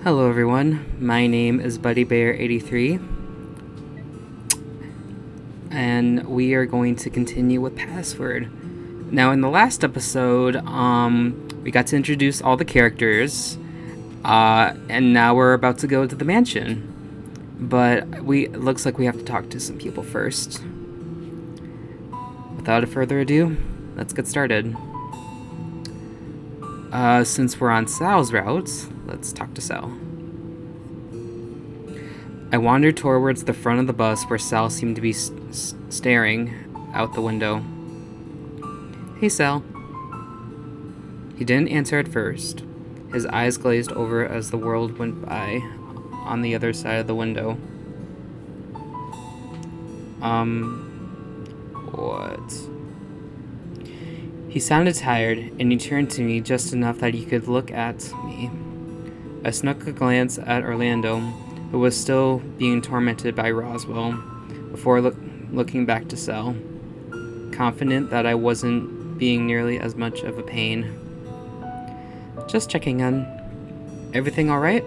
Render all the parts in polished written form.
Hello everyone, my name is BuddyBear83, and we are going to continue with Password. Now in the last episode, we got to introduce all the characters, and now we're about to go to the mansion. But it looks like we have to talk to some people first. Without further ado, let's get started. Since we're on Sal's route, let's talk to Sal. I wandered towards the front of the bus where Sal seemed to be staring out the window. Hey, Sal. He didn't answer at first. His eyes glazed over as the world went by on the other side of the window. What? He sounded tired, and he turned to me just enough that he could look at me. I snuck a glance at Orlando, who was still being tormented by Roswell, before looking back to Sal, confident that I wasn't being nearly as much of a pain. Just checking in. Everything alright?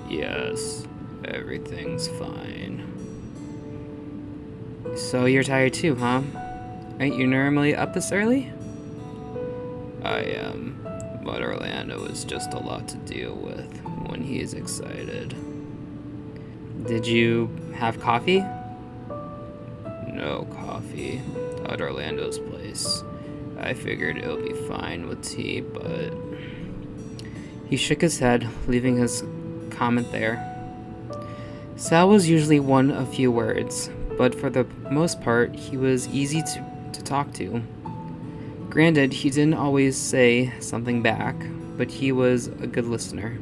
Yes, everything's fine. So you're tired too, huh? Aren't you normally up this early? I am, but Orlando is just a lot to deal with when he is excited. Did you have coffee? No coffee at Orlando's place. I figured it'll be fine with tea, but... He shook his head, leaving his comment there. Sal was usually one of few words, but for the most part, he was easy to talk to. Granted, he didn't always say something back, but he was a good listener.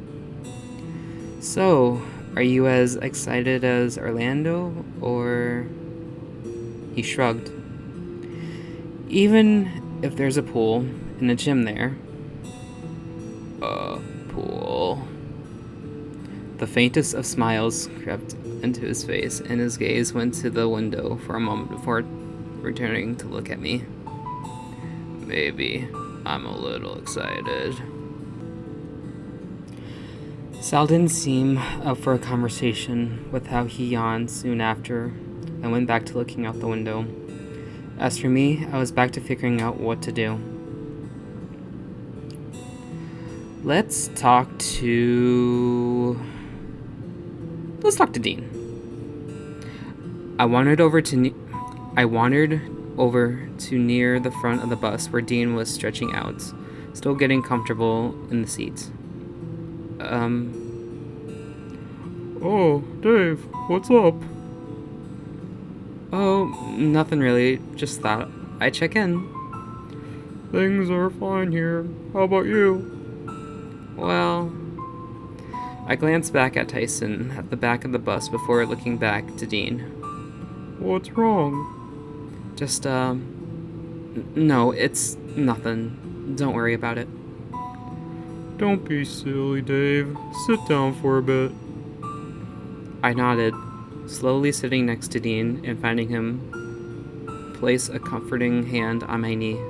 So, are you as excited as Orlando, or... He shrugged. Even if there's a pool and a gym there. Pool. The faintest of smiles crept into his face, and his gaze went to the window for a moment before returning to look at me. Maybe I'm a little excited. Sal didn't seem up for a conversation with how he yawned soon after I went back to looking out the window. As for me, I was back to figuring out what to do. Let's talk to Dean. I wandered over to near the front of the bus where Dean was stretching out, still getting comfortable in the seat. Oh, Dave, what's up? Oh, nothing really. Just thought I'd check in. Things are fine here. How about you? Well, I glanced back at Tyson at the back of the bus before looking back to Dean. What's wrong? Just, no, it's nothing. Don't worry about it. Don't be silly, Dave. Sit down for a bit. I nodded, slowly sitting next to Dean and finding him place a comforting hand on my knee.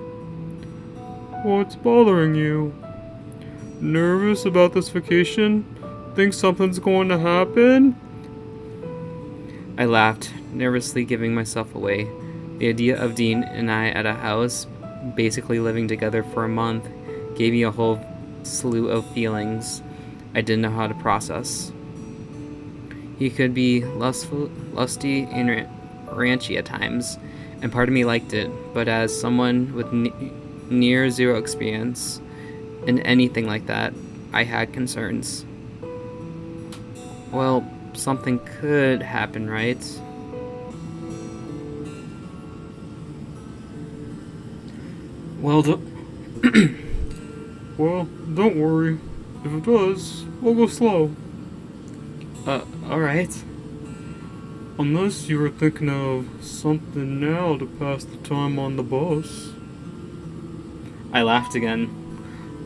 What's bothering you? Nervous about this vacation? Think something's going to happen? I laughed, nervously giving myself away. The idea of Dean and I at a house, basically living together for a month, gave me a whole slew of feelings I didn't know how to process. He could be lusty and ranchy at times, and part of me liked it, but as someone with near zero experience in anything like that, I had concerns. Well, something could happen, right? Well, don't worry. If it does, we'll go slow. Alright. Unless you were thinking of something now to pass the time on the bus. I laughed again,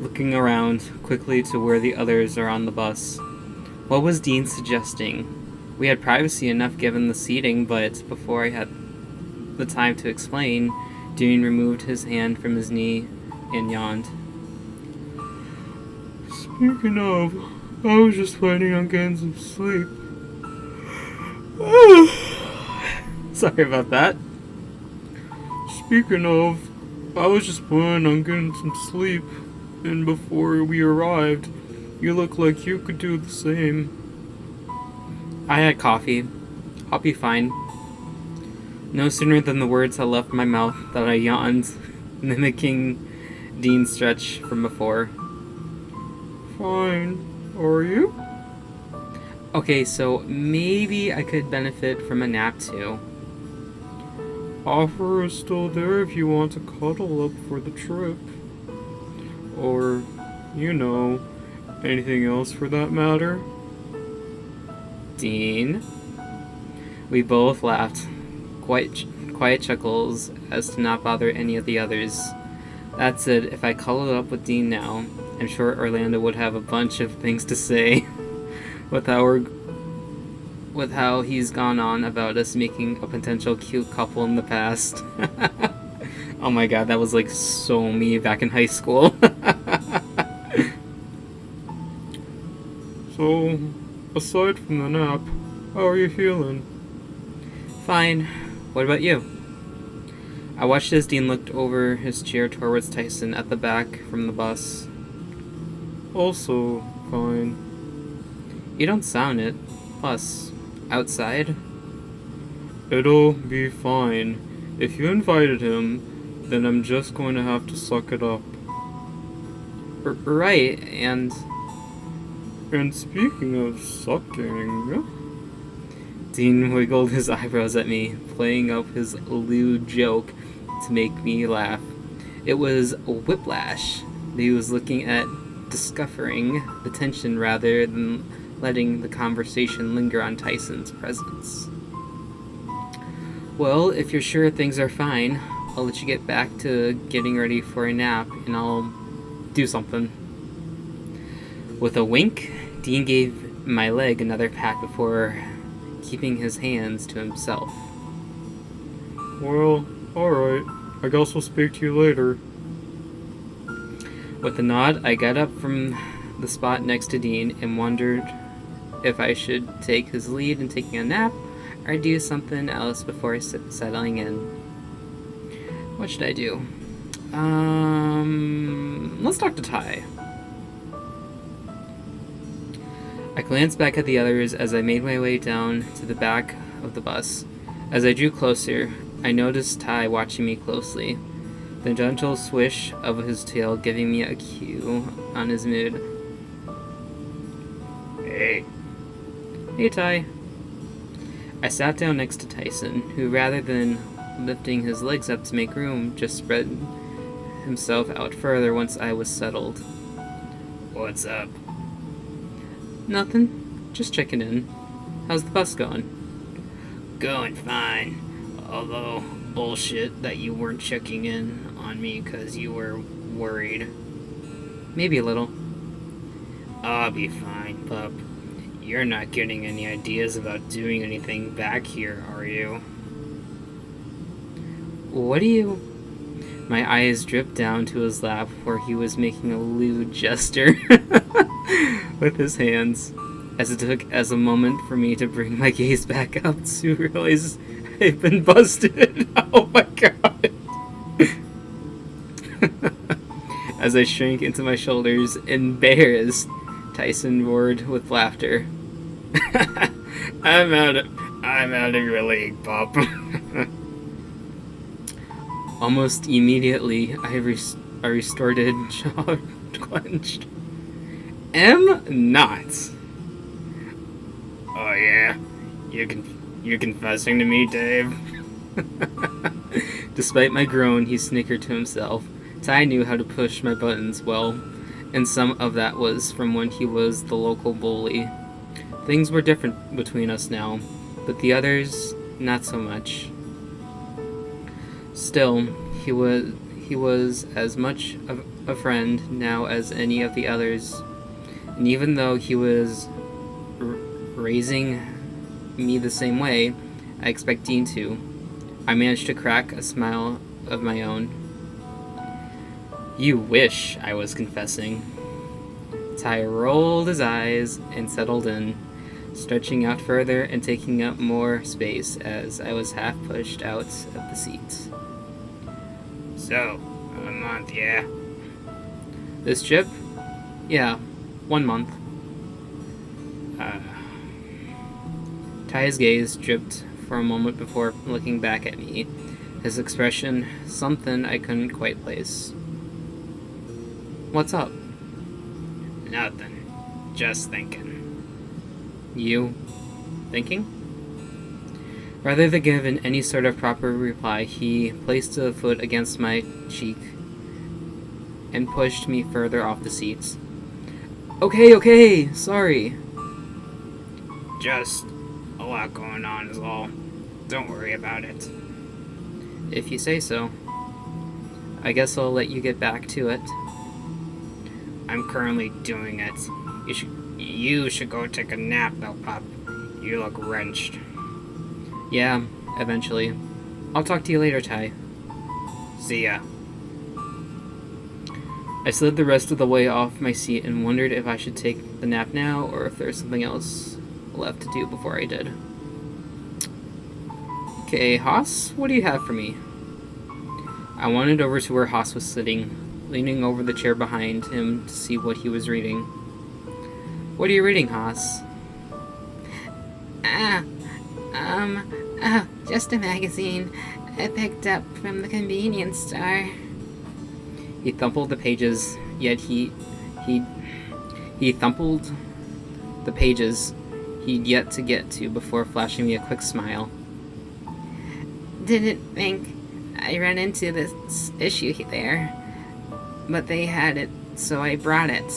looking around quickly to where the others are on the bus. What was Dean suggesting? We had privacy enough given the seating, but before I had the time to explain, Dean removed his hand from his knee and yawned. Speaking of, I was just planning on getting some sleep. Sorry about that. Speaking of, I was just planning on getting some sleep, and before we arrived, you look like you could do the same. I had coffee. I'll be fine. No sooner than the words had left my mouth than I yawned, mimicking Dean's stretch from before. Fine. Are you? Okay, so maybe I could benefit from a nap too. Offer is still there if you want to cuddle up for the trip. Or, you know, anything else for that matter. Dean? We both laughed, quiet chuckles as to not bother any of the others. That said, if I cuddled up with Dean now, I'm sure Orlando would have a bunch of things to say with how he's gone on about us making a potential cute couple in the past. Oh my god, that was like so me back in high school. So, aside from the nap, how are you feeling? Fine. What about you? I watched as Dean looked over his chair towards Tyson at the back from the bus. Also, fine. You don't sound it. Plus, outside? It'll be fine. If you invited him, then I'm just going to have to suck it up. Right, and speaking of sucking... Dean wiggled his eyebrows at me, playing up his lewd joke to make me laugh. It was whiplash that he was looking at, discovering the tension rather than letting the conversation linger on Tyson's presence. Well, if you're sure things are fine, I'll let you get back to getting ready for a nap, and I'll do something. With a wink, Dean gave my leg another pat before keeping his hands to himself. Well, alright. I guess I'll speak to you later. With a nod, I got up from the spot next to Dean and wondered if I should take his lead in taking a nap or do something else before settling in. What should I do? Let's talk to Ty. I glanced back at the others as I made my way down to the back of the bus. As I drew closer, I noticed Ty watching me closely, the gentle swish of his tail giving me a cue on his mood. Hey. Hey, Ty. I sat down next to Tyson, who rather than lifting his legs up to make room, just spread himself out further once I was settled. What's up? Nothing. Just checking in. How's the bus going? Going fine. Although, bullshit that you weren't checking in on me because you were worried. Maybe a little. I'll be fine, pup. You're not getting any ideas about doing anything back here, are you? What do you... My eyes dripped down to his lap where he was making a lewd gesture with his hands, as it took as a moment for me to bring my gaze back up to realize I've been busted. Oh my god. As I shrank into my shoulders, embarrassed, Tyson roared with laughter. I'm out of your league, pup. Almost immediately, I restarted, jaw clenched. Am not. Oh yeah? You're confessing to me, Dave? Despite my groan, he snickered to himself. Ty knew how to push my buttons well, and some of that was from when he was the local bully. Things were different between us now, but the others, not so much. Still, he was as much of a friend now as any of the others, and even though he was raising me the same way, I expect Dean to. I managed to crack a smile of my own. You wish I was confessing. Ty rolled his eyes and settled in, stretching out further and taking up more space as I was half pushed out of the seat. So, a month, yeah? This trip? Yeah, 1 month. Ty's gaze dripped for a moment before looking back at me, his expression something I couldn't quite place. What's up? Nothing. Just thinking. You thinking? Rather than give any sort of proper reply, he placed a foot against my cheek and pushed me further off the seat. Okay, sorry. Just a lot going on is all. Don't worry about it. If you say so. I guess I'll let you get back to it. I'm currently doing it. You should go take a nap, though, Pup. You look wrenched. Yeah, eventually. I'll talk to you later, Ty. See ya. I slid the rest of the way off my seat and wondered if I should take the nap now or if there's something else left to do before I did. Okay, Haas, what do you have for me? I wandered over to where Haas was sitting, leaning over the chair behind him to see what he was reading. What are you reading, Haas? Just a magazine I picked up from the convenience store. He thumpled the pages, yet he thumpled the pages he'd yet to get to before flashing me a quick smile. Didn't think I ran into this issue there, but they had it, so I brought it.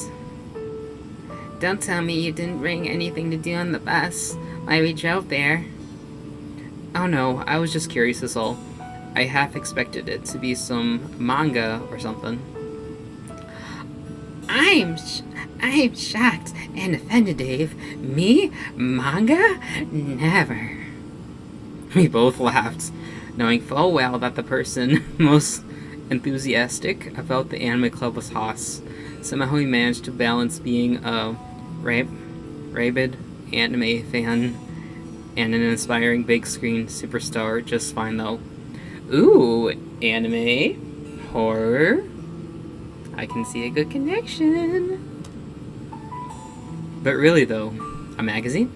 Don't tell me you didn't bring anything to do on the bus while we drove there. Oh no, I was just curious is all. I half expected it to be some manga or something. I'm shocked and offended, Dave. Me? Manga? Never. We both laughed, knowing full well that the person most enthusiastic about the anime club was Haas. Somehow he managed to balance being a rabid anime fan and an inspiring big screen superstar just fine though. Ooh, anime, horror. I can see a good connection. But really though, a magazine?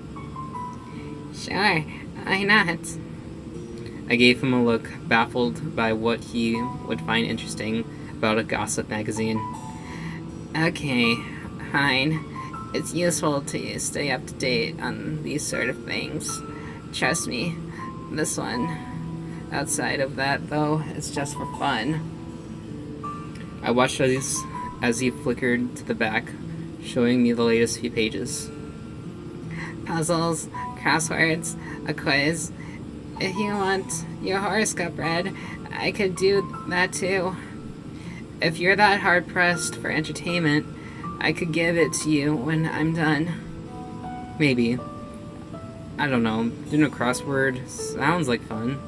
Sure, why not? I gave him a look, baffled by what he would find interesting about a gossip magazine. Okay, fine. It's useful to stay up to date on these sort of things. Trust me, this one. Outside of that, though, it's just for fun. I watched as he flickered to the back, showing me the latest few pages. Puzzles, crosswords, a quiz. If you want your horoscope read, I could do that too. If you're that hard-pressed for entertainment, I could give it to you when I'm done. Maybe. I don't know. Doing a crossword sounds like fun.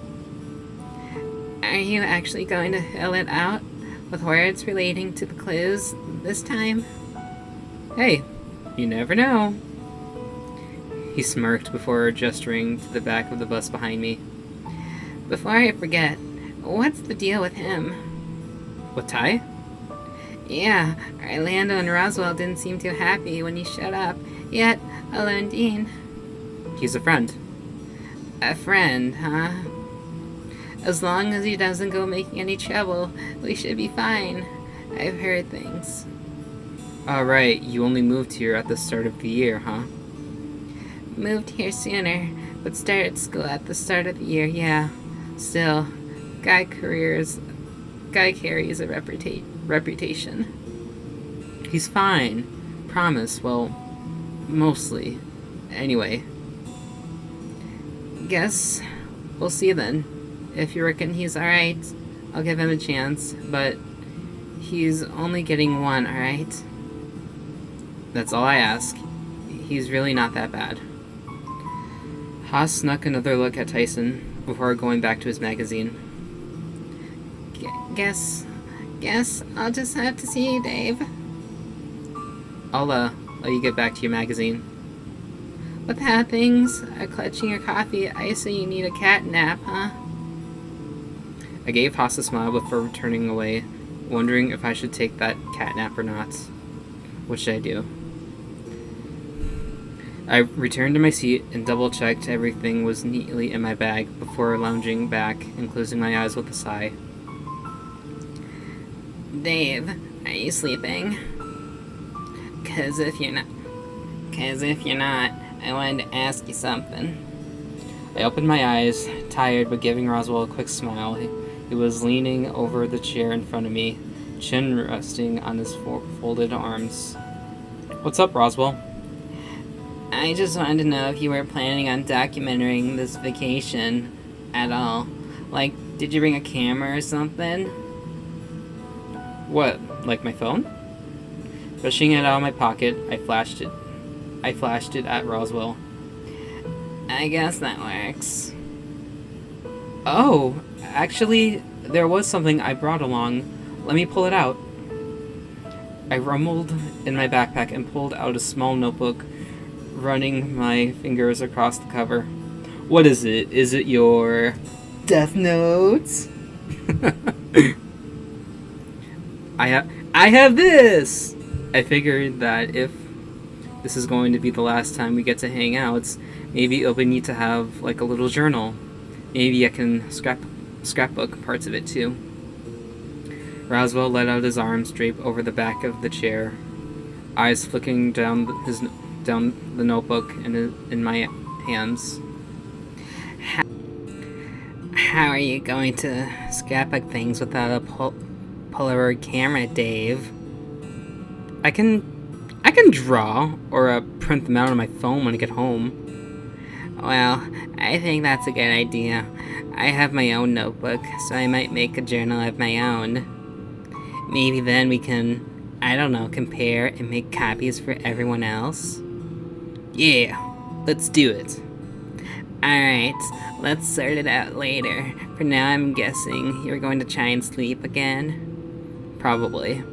Are you actually going to fill it out with words relating to the clues this time? Hey, you never know. He smirked before gesturing to the back of the bus behind me. Before I forget, what's the deal with him? With Ty? Yeah, Orlando and Roswell didn't seem too happy when he showed up, yet Alone Dean. He's a friend. A friend, huh? As long as he doesn't go making any trouble, we should be fine. I've heard things. Alright, you only moved here at the start of the year, huh? Moved here sooner, but started school at the start of the year, yeah. Still, guy carries a reputation. He's fine. Promise, well, mostly. Anyway. Guess we'll see then. If you reckon he's alright, I'll give him a chance, but he's only getting one, alright? That's all I ask. He's really not that bad. Haas snuck another look at Tyson before going back to his magazine. Guess I'll just have to see you, Dave. I'll let you get back to your magazine. With how things are clutching your coffee, I say you need a cat nap, huh? I gave Haas a smile before turning away, wondering if I should take that cat nap or not. What should I do? I returned to my seat and double-checked everything was neatly in my bag before lounging back and closing my eyes with a sigh. Dave, are you sleeping? Cause if you're not, I wanted to ask you something. I opened my eyes, tired but giving Roswell a quick smile. He was leaning over the chair in front of me, chin resting on his folded arms. What's up, Roswell? I just wanted to know if you were planning on documenting this vacation at all. Like, did you bring a camera or something? What, like my phone? Brushing it out of my pocket, I flashed it at Roswell. I guess that works. Oh, actually, there was something I brought along. Let me pull it out. I rumbled in my backpack and pulled out a small notebook, running my fingers across the cover. What is it? Is it your Death Notes? I have this! I figured that if this is going to be the last time we get to hang out, maybe it'll be neat to have like a little journal. Maybe I can scrapbook parts of it too. Roswell let out his arms draped over the back of the chair, eyes flicking down the notebook in my hands. How are you going to scrapbook things without a Polaroid camera, Dave? I can draw or print them out on my phone when I get home. Well, I think that's a good idea. I have my own notebook, so I might make a journal of my own. Maybe then we can, I don't know, compare and make copies for everyone else. Yeah, let's do it. Alright, let's sort it out later. For now, I'm guessing you're going to try and sleep again? Probably.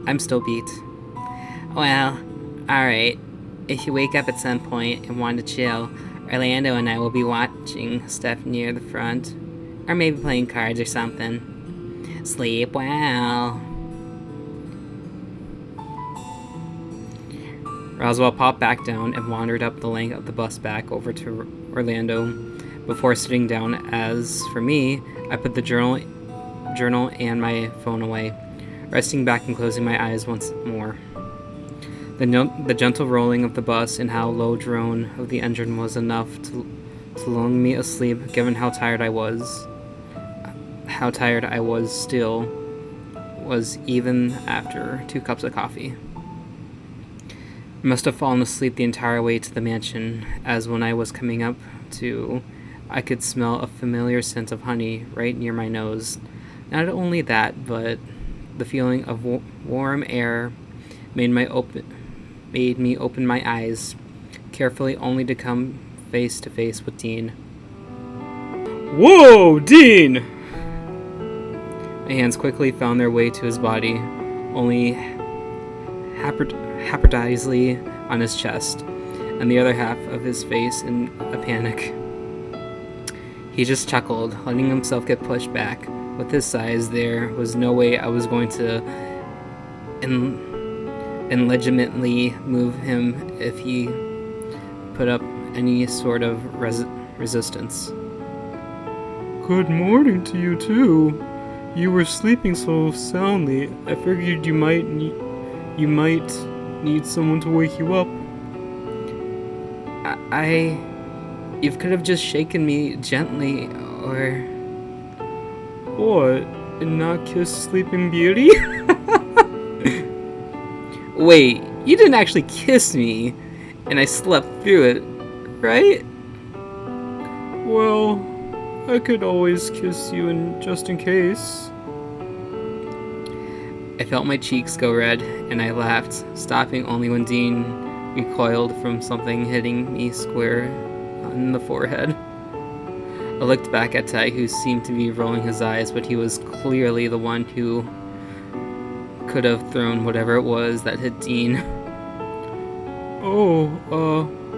I'm still beat. Well, alright. If you wake up at some point and want to chill, Orlando and I will be watching stuff near the front. Or maybe playing cards or something. Sleep well. Roswell popped back down and wandered up the length of the bus back over to Orlando before sitting down. As for me, I put the journal and my phone away, resting back and closing my eyes once more. The gentle rolling of the bus and how low drone of the engine was enough to lull me asleep, given how tired I was. How tired I was still was even after 2 cups of coffee. I must have fallen asleep the entire way to the mansion, as when I was coming up to, I could smell a familiar scent of honey right near my nose. Not only that, but the feeling of warm air made me open my eyes, carefully, only to come face to face with Dean. Whoa, Dean! My hands quickly found their way to his body, only haphazardly on his chest, and the other half of his face in a panic. He just chuckled, letting himself get pushed back. With his size, there was no way I was going to legitimately move him if he put up any sort of resistance. Good morning to you, too. You were sleeping so soundly, I figured you might need someone to wake you up. You could have just shaken me gently, or... What? And not kiss Sleeping Beauty? Wait, you didn't actually kiss me, and I slept through it, right? Well, I could always kiss you just in case. I felt my cheeks go red, and I laughed, stopping only when Dean recoiled from something hitting me square on the forehead. I looked back at Ty, who seemed to be rolling his eyes, but he was clearly the one who could have thrown whatever it was that hit Dean. Oh,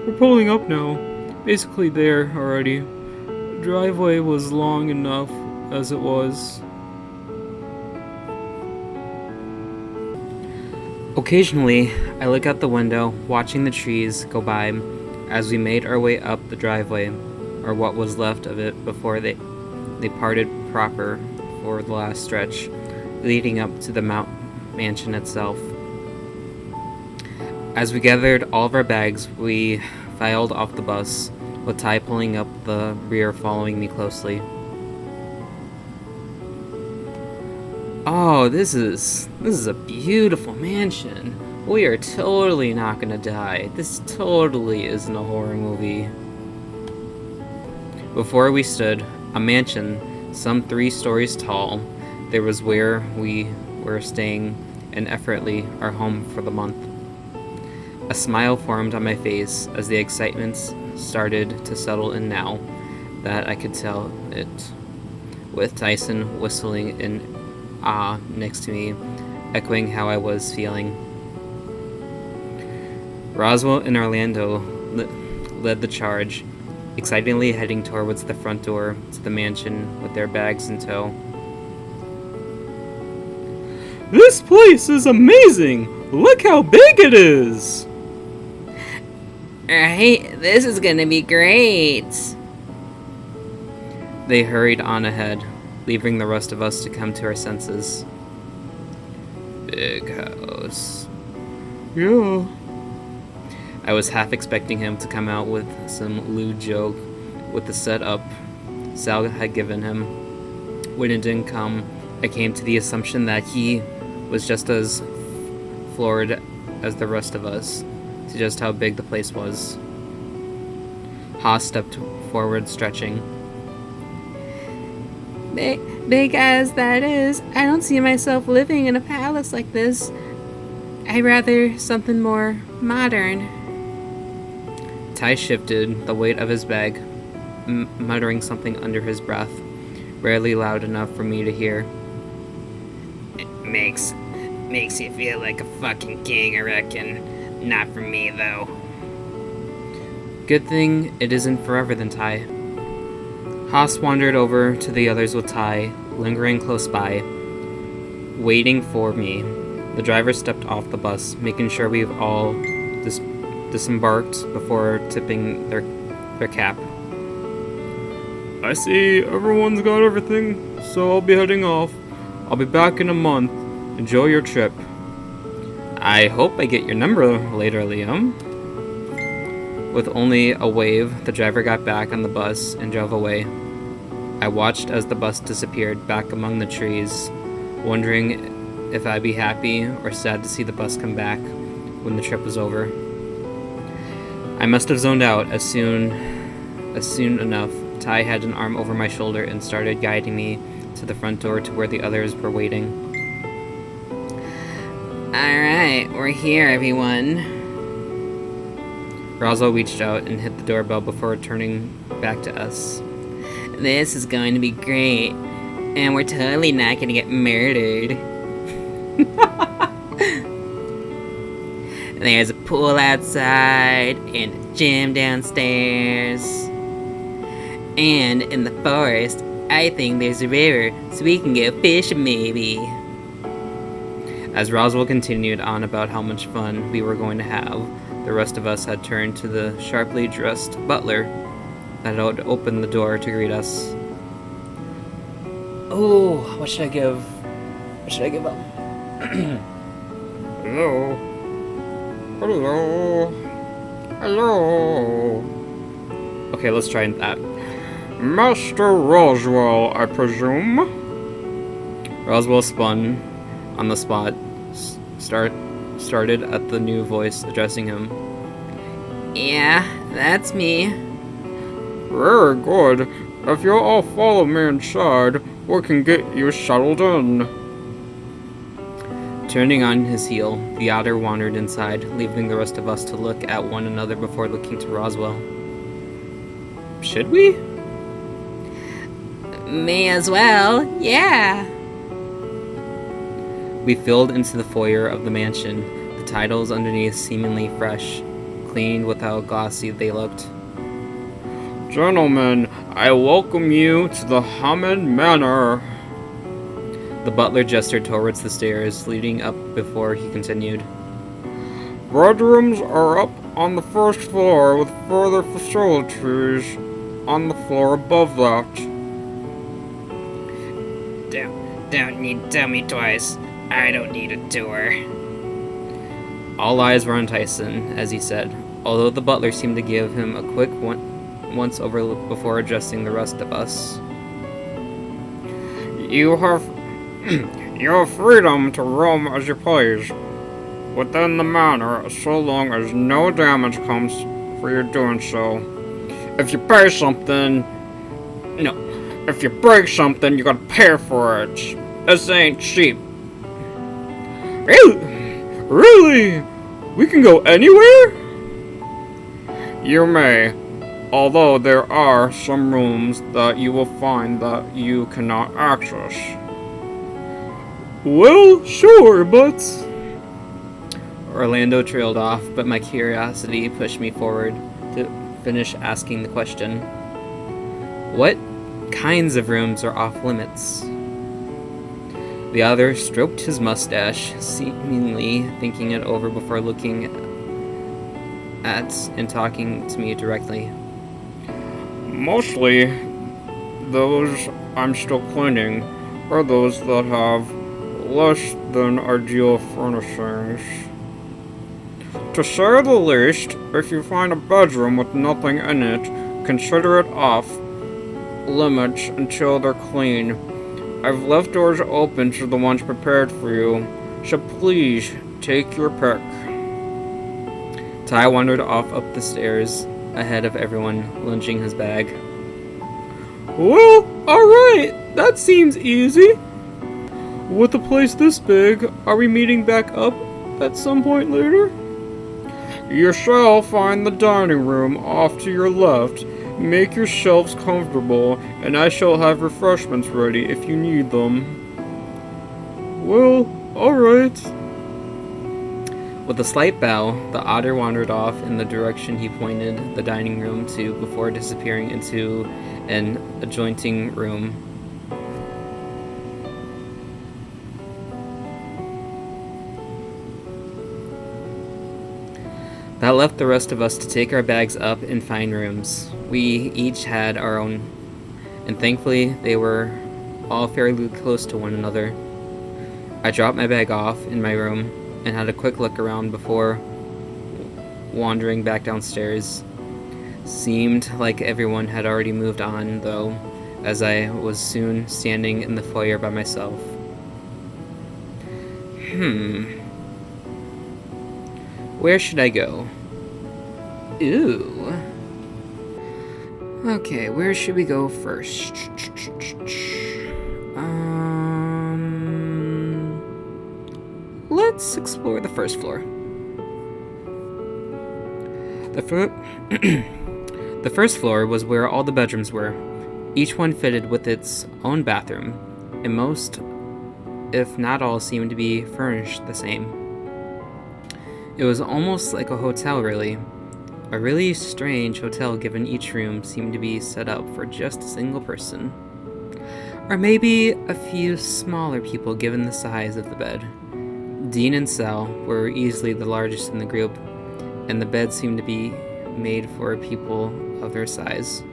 we're pulling up now. Basically there already. Driveway was long enough as it was. Occasionally, I look out the window, watching the trees go by as we made our way up the driveway, or what was left of it before they parted proper for the last stretch, leading up to the mansion itself. As we gathered all of our bags, we filed off the bus, with Ty pulling up the rear following me closely. Oh, this is a beautiful mansion. We are totally not gonna die. This totally isn't a horror movie. Before we stood, a mansion, some 3 stories tall. There was where we were staying, and effortlessly our home for the month. A smile formed on my face as the excitement started to settle in now that I could tell it, with Tyson whistling in awe next to me, echoing how I was feeling. Roswell and Orlando led the charge, excitedly heading towards the front door to the mansion with their bags in tow. This place is amazing! Look how big it is! Right? This is gonna be great. They hurried on ahead, leaving the rest of us to come to our senses. Big house. Yeah. I was half expecting him to come out with some lewd joke with the setup Sal had given him. When it didn't come, I came to the assumption that he was just as floored as the rest of us to just how big the place was. Haas stepped forward, stretching. Big as that is, I don't see myself living in a palace like this. I'd rather something more modern. Ty shifted the weight of his bag, muttering something under his breath, barely loud enough for me to hear. It makes you feel like a fucking king, I reckon. Not for me, though. Good thing it isn't forever then, Ty. Haas wandered over to the others with Ty, lingering close by, waiting for me. The driver stepped off the bus, making sure we've all disembarked before tipping their cap. I see everyone's got everything, so I'll be heading off. I'll be back in a month. Enjoy your trip. I hope I get your number later, Liam. With only a wave, the driver got back on the bus and drove away. I watched as the bus disappeared back among the trees, wondering if I'd be happy or sad to see the bus come back when the trip was over. I must have zoned out as soon enough. Ty had an arm over my shoulder and started guiding me to the front door to where the others were waiting. Alright, we're here, everyone. Roswell reached out and hit the doorbell before turning back to us. This is going to be great. And we're totally not gonna get murdered. There's a pool outside and a gym downstairs. And in the forest, I think there's a river, so we can go fishing maybe. As Roswell continued on about how much fun we were going to have, the rest of us had turned to the sharply dressed butler that had opened the door to greet us. Oh, what should I give? What should I give up? Hello. Hello. Hello. Okay, let's try that. Master Roswell, I presume? Roswell spun on the spot, started at the new voice addressing him. Yeah, that's me. Very good. If you'll all follow me inside, we can get you settled in. Turning on his heel, the otter wandered inside, leaving the rest of us to look at one another before looking to Roswell. Should we? May as well, yeah. We filed into the foyer of the mansion, the tiles underneath seemingly fresh, cleaned with how glossy they looked. Gentlemen, I welcome you to the Hammond Manor. The butler gestured towards the stairs leading up before he continued. Bedrooms are up on the first floor with further facilities on the floor above that. Don't need to tell me twice. I don't need a tour. All eyes were on Tyson, as he said, although the butler seemed to give him a quick once-over before addressing the rest of us. You have your freedom to roam as you please within the manor, so long as no damage comes for your doing so. If you pay something, if you break something, you gotta pay for it. This ain't cheap. Really? We can go anywhere? You may, although there are some rooms that you will find that you cannot access. Well, sure, but... Orlando trailed off, but my curiosity pushed me forward to finish asking the question. What kinds of rooms are off limits? The other stroked his mustache, seemingly thinking it over before looking at and talking to me directly. Mostly, those I'm still cleaning are those that have less than ideal furnishings. To say the least, if you find a bedroom with nothing in it, consider it off limits until they're clean. I've left doors open to the ones prepared for you, so please take your pick. Ty wandered off up the stairs ahead of everyone, lunging his bag. Well, alright, that seems easy. With a place this big, are we meeting back up at some point later? You shall find the dining room off to your left. Make yourselves comfortable, and I shall have refreshments ready if you need them. Well, alright. With a slight bow, the otter wandered off in the direction he pointed the dining room to before disappearing into an adjoining room. That left the rest of us to take our bags up and find rooms. We each had our own, and thankfully they were all fairly close to one another. I dropped my bag off in my room and had a quick look around before wandering back downstairs. Seemed like everyone had already moved on, though, as I was soon standing in the foyer by myself. Where should I go? Ooh. Okay, where should we go first? Let's explore the first floor. The first floor was where all the bedrooms were, each one fitted with its own bathroom, and most, if not all, seemed to be furnished the same. It was almost like a hotel, really. A really strange hotel, given each room seemed to be set up for just a single person. Or maybe a few smaller people, given the size of the bed. Dean and Sal were easily the largest in the group, and the bed seemed to be made for people of their size.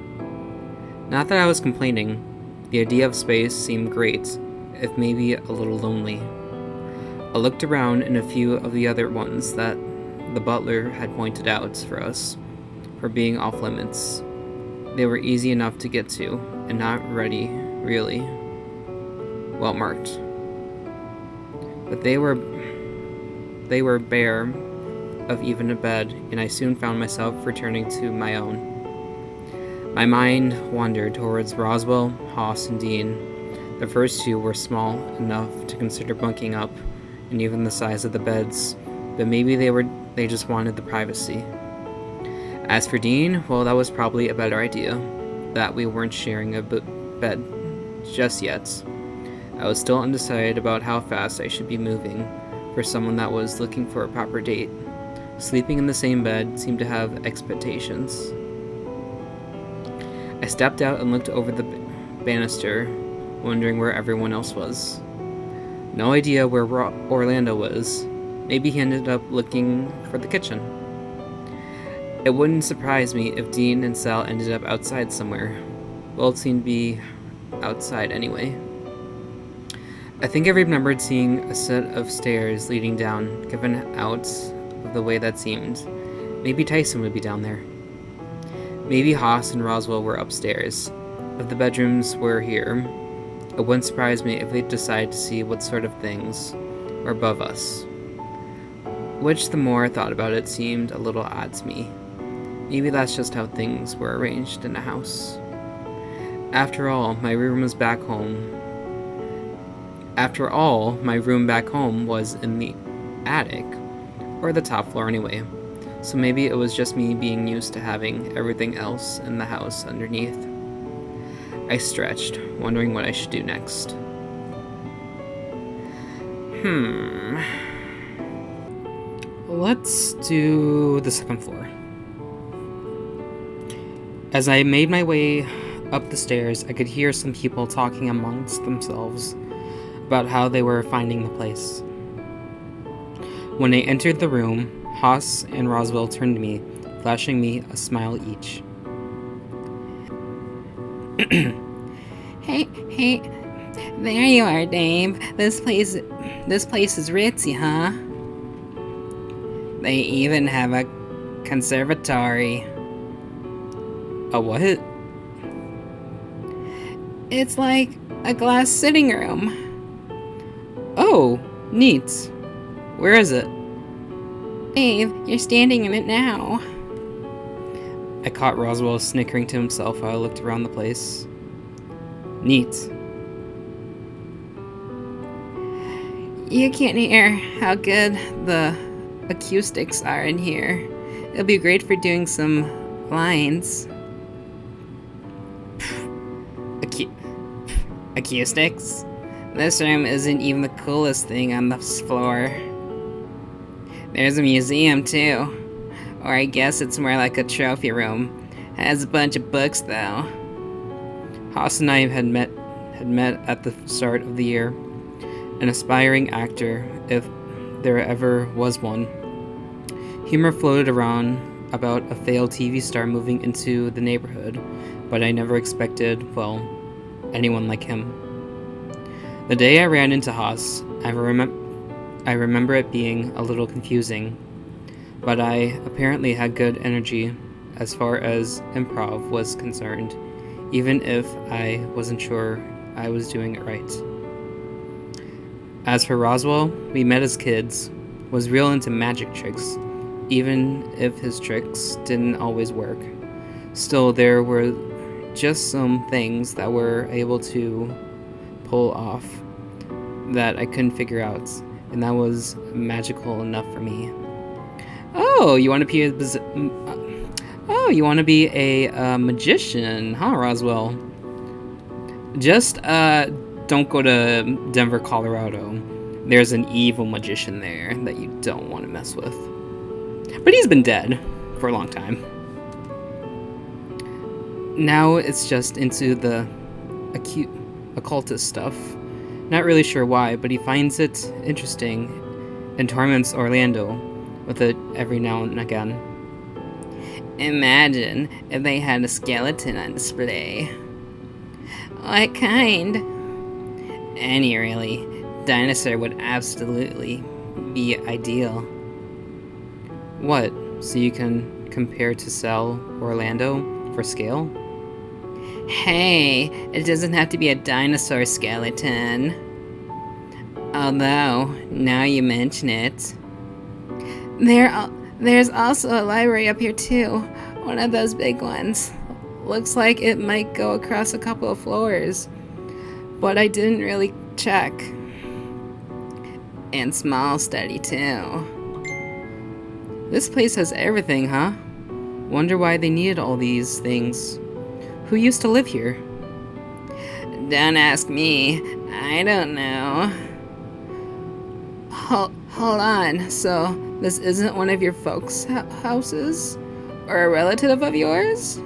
Not that I was complaining. The idea of space seemed great, if maybe a little lonely. I looked around in a few of the other ones that the butler had pointed out for us for being off limits. They were easy enough to get to, and not really well marked. But they were bare of even a bed, and I soon found myself returning to my own. My mind wandered towards Roswell, Haas, and Dean. The first two were small enough to consider bunking up, and even the size of the beds, but maybe they just wanted the privacy. As for Dean, well, that was probably a better idea, that we weren't sharing a bed just yet. I was still undecided about how fast I should be moving for someone that was looking for a proper date. Sleeping in the same bed seemed to have expectations. I stepped out and looked over the banister, wondering where everyone else was. No idea where Orlando was. Maybe he ended up looking for the kitchen. It wouldn't surprise me if Dean and Sal ended up outside somewhere. Both seemed to be outside anyway. I think I remembered seeing a set of stairs leading down, given out of the way that seemed. Maybe Tyson would be down there. Maybe Haas and Roswell were upstairs. If the bedrooms were here, it wouldn't surprise me if they decided to see what sort of things were above us. Which, the more I thought about it, seemed a little odd to me. Maybe that's just how things were arranged in a house. After all, my room back home was in the attic, or the top floor anyway, so maybe it was just me being used to having everything else in the house underneath. I stretched, wondering what I should do next. Let's do the second floor. As I made my way up the stairs, I could hear some people talking amongst themselves about how they were finding the place. When I entered the room, Haas and Roswell turned to me, flashing me a smile each. Hey, there you are, Dave. This place is ritzy, huh? They even have a conservatory. A what? It's like a glass sitting room. Oh, neat. Where is it? Dave, you're standing in it now. I caught Roswell snickering to himself while I looked around the place. Neat. You can't hear how good the acoustics are in here. It'll be great for doing some lines. Acoustics? This room isn't even the coolest thing on this floor. There's a museum too. Or I guess it's more like a trophy room. Has a bunch of books though. Haas and I had met at the start of the year. An aspiring actor, if there ever was one. Humor floated around about a failed TV star moving into the neighborhood, but I never expected, well, anyone like him. The day I ran into Haas, I remember it being a little confusing, but I apparently had good energy as far as improv was concerned, even if I wasn't sure I was doing it right. As for Roswell, we met as kids, was real into magic tricks, even if his tricks didn't always work. Still, there were just some things that were able to pull off that I couldn't figure out, and that was magical enough for me. Oh, you want to be a magician, huh, Roswell? Just don't go to Denver, Colorado. There's an evil magician there that you don't want to mess with. But he's been dead for a long time. Now it's just into the occultist stuff. Not really sure why, but he finds it interesting and torments Orlando with it every now and again. Imagine if they had a skeleton on display. What kind? Any, really. Dinosaur would absolutely be ideal. What? So you can compare to Sal Orlando for scale? Hey, it doesn't have to be a dinosaur skeleton. Although, now you mention it. There's also a library up here too. One of those big ones. Looks like it might go across a couple of floors. But I didn't really check. And small study too. This place has everything, huh? Wonder why they needed all these things. Who used to live here? Don't ask me. I don't know. Hold on. So, this isn't one of your folks' houses? Or a relative of yours?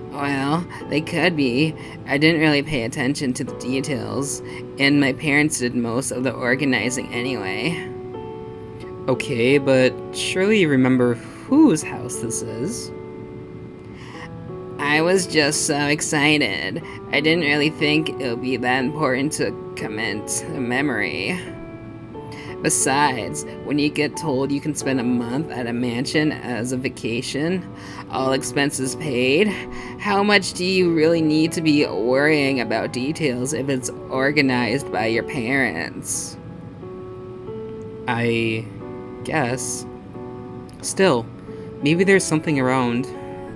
Well, they could be. I didn't really pay attention to the details, and my parents did most of the organizing anyway. Okay, but surely you remember whose house this is? I was just so excited. I didn't really think it would be that important to commit a memory. Besides, when you get told you can spend a month at a mansion as a vacation, all expenses paid, how much do you really need to be worrying about details if it's organized by your parents? I guess. Still, maybe there's something around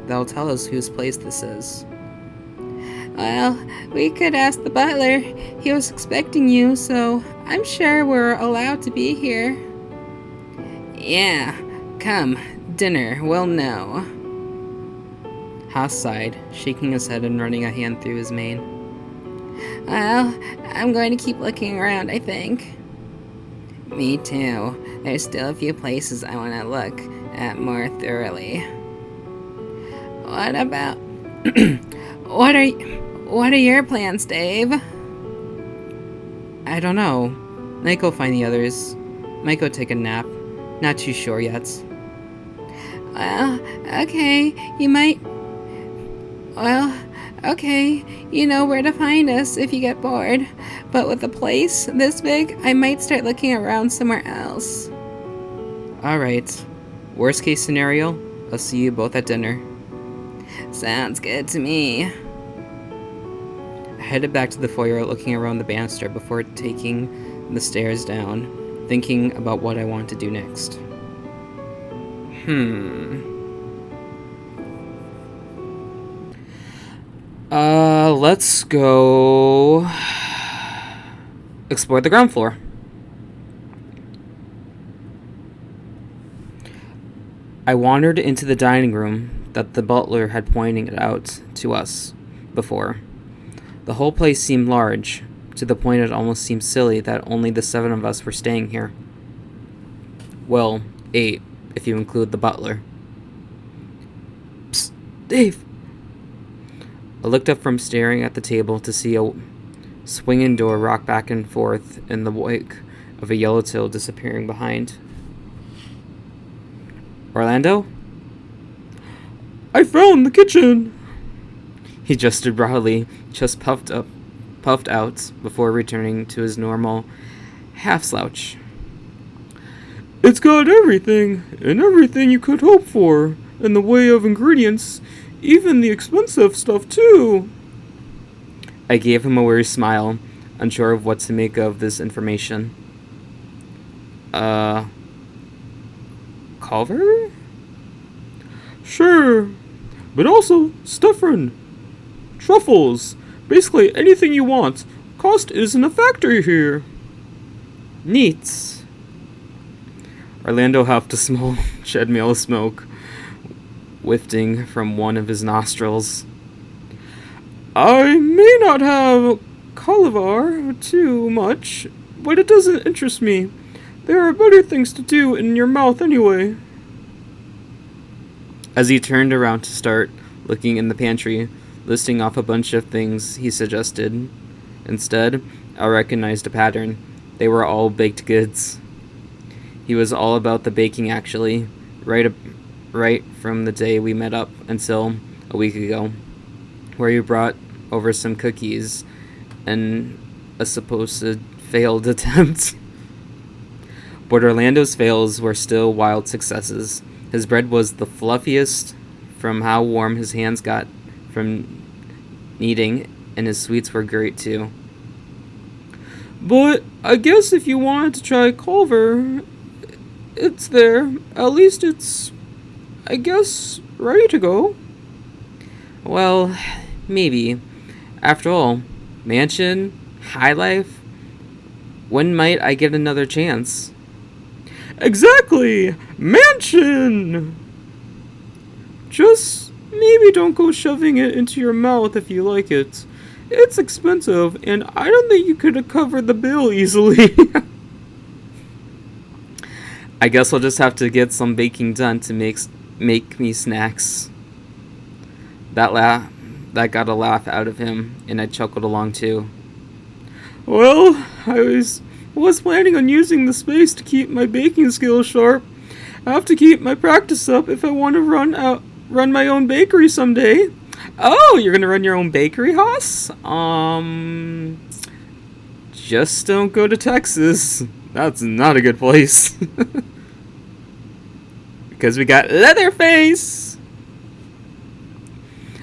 that'll tell us whose place this is. Well, we could ask the butler. He was expecting you, so I'm sure we're allowed to be here. Yeah, come, dinner, we'll know. Haas sighed, shaking his head and running a hand through his mane. Well, I'm going to keep looking around, I think. Me too. There's still a few places I want to look at more thoroughly. What about... What are your plans, Dave? I don't know. Might go find the others. Might go take a nap. Not too sure yet. Well, okay, okay, you know where to find us if you get bored. But with a place this big, I might start looking around somewhere else. Alright. Worst case scenario, I'll see you both at dinner. Sounds good to me. I headed back to the foyer looking around the banister before taking the stairs down, thinking about what I want to do next. Let's go explore the ground floor. I wandered into the dining room that the butler had pointed out to us before. The whole place seemed large, to the point it almost seemed silly that only the 7 of us were staying here. Well, 8, if you include the butler. Psst, Dave! I looked up from staring at the table to see a swinging door rock back and forth in the wake of a yellowtail disappearing behind. Orlando? I found the kitchen! He gestured broadly, chest puffed out, before returning to his normal half-slouch. It's got everything, and everything you could hope for, in the way of ingredients, even the expensive stuff, too. I gave him a weary smile, unsure of what to make of this information. Culver? Sure, but also stufferin', truffles, basically anything you want. Cost isn't a factor here. Neat. Orlando huffed a small treadmill of smoke, wafting from one of his nostrils. I may not have cauliflower too much, but it doesn't interest me. There are better things to do in your mouth anyway. As he turned around to start looking in the pantry, listing off a bunch of things he suggested, instead, I recognized a pattern. They were all baked goods. He was all about the baking, actually, right from the day we met up until a week ago, where he brought over some cookies and a supposed failed attempt. But Orlando's fails were still wild successes. His bread was the fluffiest from how warm his hands got from kneading, and his sweets were great too. But I guess if you wanted to try Culver, it's there. At least it's, I guess, ready to go. Well, maybe. After all, mansion, high life. When might I get another chance? Exactly! Mansion! Just maybe don't go shoving it into your mouth if you like it. It's expensive, and I don't think you could have covered the bill easily. I guess I'll just have to get some baking done to make me snacks. That got a laugh out of him, and I chuckled along too. Well, I was planning on using the space to keep my baking skills sharp. I have to keep my practice up if I want to run my own bakery someday. Oh, you're gonna run your own bakery, Haas? Just don't go to Texas. That's not a good place. Because we got Leatherface!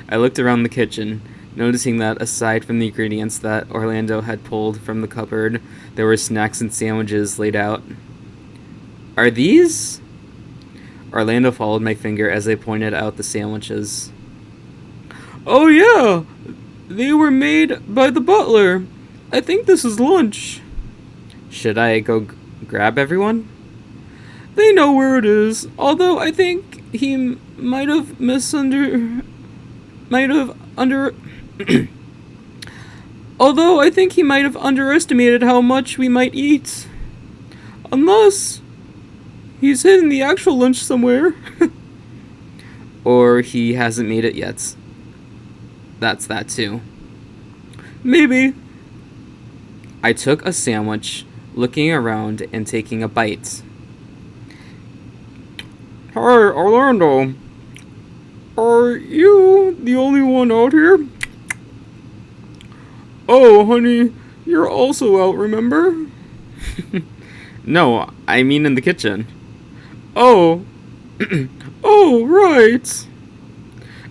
I looked around the kitchen, noticing that aside from the ingredients that Orlando had pulled from the cupboard, there were snacks and sandwiches laid out. Are these? Orlando followed my finger as I pointed out the sandwiches. Oh yeah, they were made by the butler. I think this is lunch. Should I go grab everyone? They know where it is, although I think he might have although I think he might have underestimated how much we might eat. Unless he's hidden the actual lunch somewhere. Or he hasn't made it yet. That's that too. Maybe. I took a sandwich, looking around and taking a bite. Hi, Orlando. Are you the only one out here? Oh, honey, you're also out, remember? No, I mean in the kitchen. Oh. Oh, right.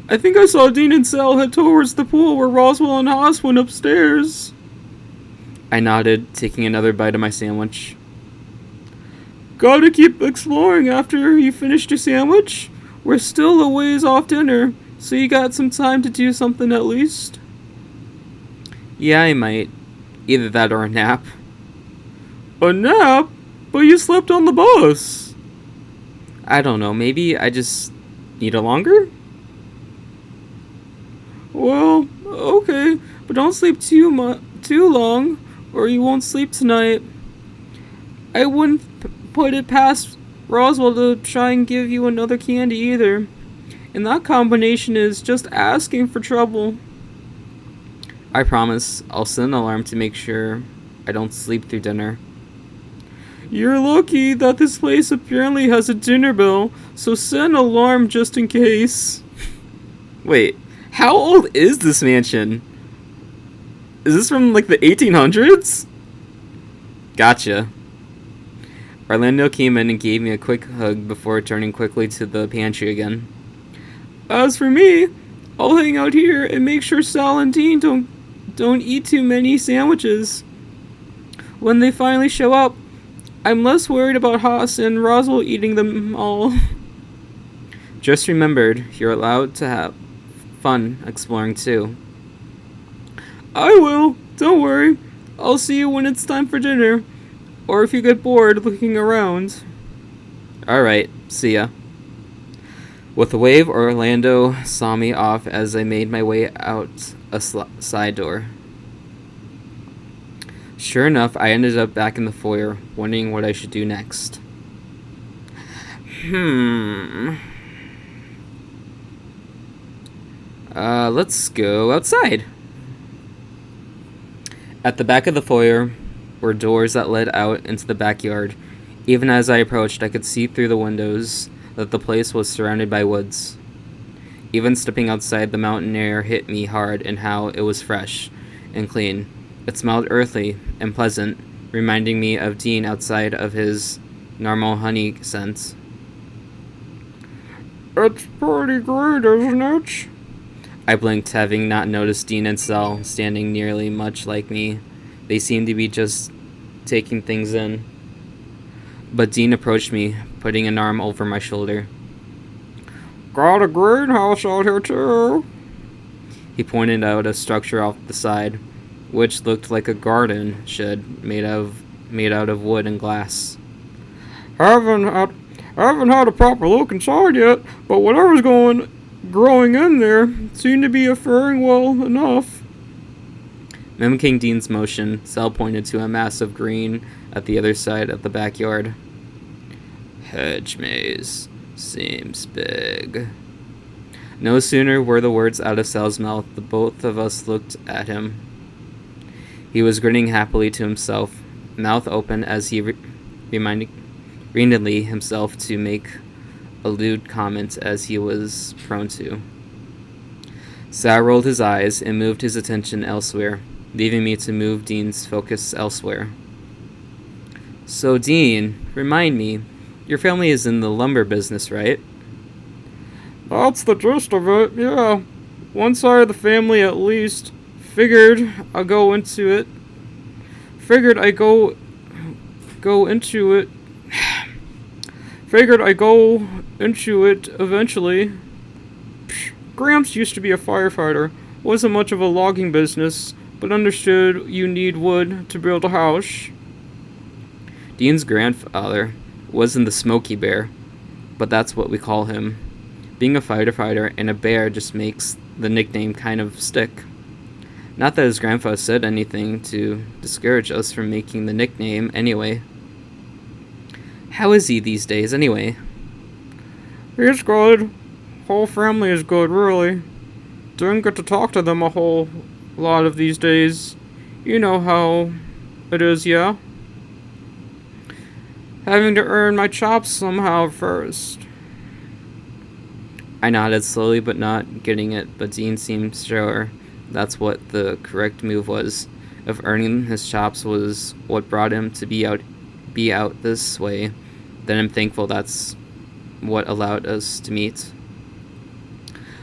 I think I saw Dean and Sal head towards the pool where Roswell and Haas went upstairs. I nodded, taking another bite of my sandwich. Gotta keep exploring after you finished your sandwich. We're still a ways off dinner, so you got some time to do something at least. Yeah, I might. Either that or a nap. A nap? But you slept on the bus. I don't know, maybe I just need a longer? Well, okay, but don't sleep too long, or you won't sleep tonight. I wouldn't put it past Roswell to try and give you another candy either. And that combination is just asking for trouble. I promise, I'll set an alarm to make sure I don't sleep through dinner. You're lucky that this place apparently has a dinner bell, so set an alarm just in case. Wait, how old is this mansion? Is this from like the 1800s? Gotcha. Orlando came in and gave me a quick hug before turning quickly to the pantry again. As for me, I'll hang out here and make sure Sal and Dean don't eat too many sandwiches. When they finally show up, I'm less worried about Haas and Roswell eating them all. Just remembered, you're allowed to have fun exploring too. I will. Don't worry. I'll see you when it's time for dinner. Or if you get bored looking around. Alright, see ya. With a wave, Orlando saw me off as I made my way out a side door. Sure enough, I ended up back in the foyer, wondering what I should do next. Let's go outside. At the back of the foyer were doors that led out into the backyard. Even as I approached, I could see through the windows that the place was surrounded by woods. Even stepping outside, the mountain air hit me hard in how it was fresh and clean. It smelled earthly and pleasant, reminding me of Dean outside of his normal honey scent. It's pretty great, isn't it? I blinked, having not noticed Dean and Sal standing nearly much like me. They seemed to be just taking things in. But Dean approached me, putting an arm over my shoulder. Got a greenhouse out here too. He pointed out a structure off the side, which looked like a garden shed made out of wood and glass. Haven't had a proper look inside yet, but whatever's growing in there seemed to be faring well enough. Mimicking Dean's motion, Sal pointed to a mass of green at the other side of the backyard. Hedge maze. Seems big. No sooner were the words out of Sal's mouth, the both of us looked at him. He was grinning happily to himself, mouth open as he reminded himself to make a lewd comment as he was prone to. Sal rolled his eyes and moved his attention elsewhere, leaving me to move Dean's focus elsewhere. So, Dean, remind me, your family is in the lumber business, right? That's the gist of it, yeah. One side of the family at least. Figured I'd go into it. Figured I go into it eventually. Gramps used to be a firefighter. Wasn't much of a logging business, but understood you need wood to build a house. Dean's grandfather wasn't the Smokey Bear, but that's what we call him. Being a firefighter and a bear just makes the nickname kind of stick. Not that his grandpa said anything to discourage us from making the nickname anyway. How is he these days anyway? He's good. Whole family is good, really. Didn't get to talk to them a whole lot of these days. You know how it is, yeah? Having to earn my chops somehow first. I nodded slowly but not getting it, but Dean seemed sure that's what the correct move was. If earning his chops was what brought him to be out this way, then I'm thankful that's what allowed us to meet.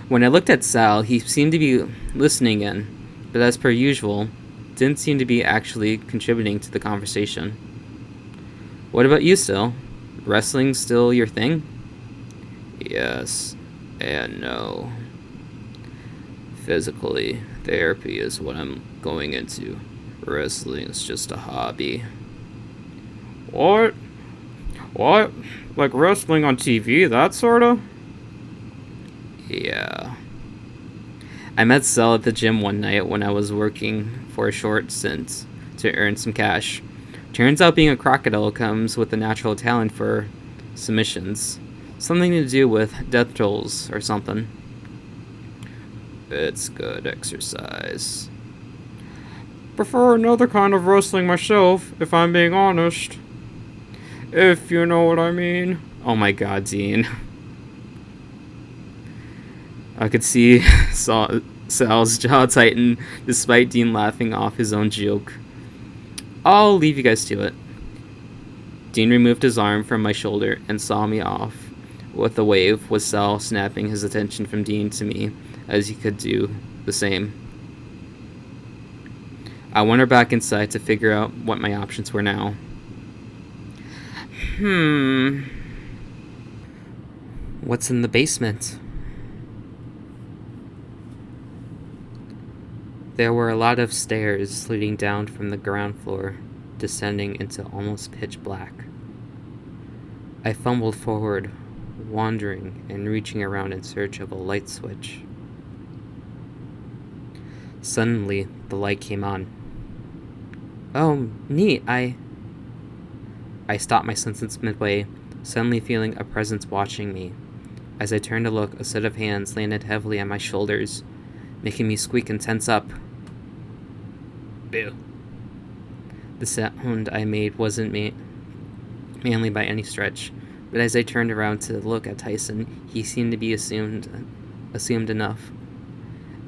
When I looked at Sal, he seemed to be listening in, but as per usual, didn't seem to be actually contributing to the conversation. What about you, Still? Wrestling still your thing? Yes and no. Physically, therapy is what I'm going into. Wrestling is just a hobby. What? Like wrestling on TV, that sorta? Yeah. I met Sal at the gym one night when I was working for a short stint to earn some cash. Turns out being a crocodile comes with a natural talent for submissions. Something to do with death tolls or something. It's good exercise. Prefer another kind of wrestling myself, if I'm being honest. If you know what I mean. Oh my god, Dean. I could see Sal's jaw tighten despite Dean laughing off his own joke. I'll leave you guys to it. Dean removed his arm from my shoulder and saw me off with a wave, with Sal snapping his attention from Dean to me as he could do the same. I wandered back inside to figure out what my options were now. What's in the basement? There were a lot of stairs leading down from the ground floor, descending into almost pitch black. I fumbled forward, wandering and reaching around in search of a light switch. Suddenly, the light came on. Oh, neat, I stopped my sentence midway, suddenly feeling a presence watching me. As I turned to look, a set of hands landed heavily on my shoulders, making me squeak and tense up. Boo. The sound I made wasn't manly by any stretch, but as I turned around to look at Tyson, he seemed to be assumed enough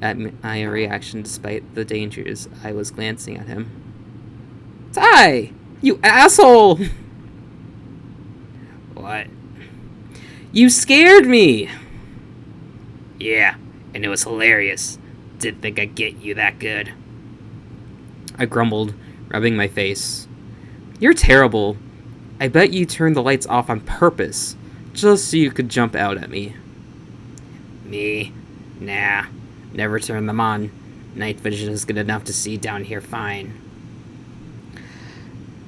at my reaction despite the dangers I was glancing at him. Ty! You asshole! What? You scared me! Yeah, and it was hilarious. Didn't think I'd get you that good. I grumbled, rubbing my face. You're terrible. I bet you turned the lights off on purpose, just so you could jump out at me. Me? Nah, never turn them on. Night vision is good enough to see down here fine.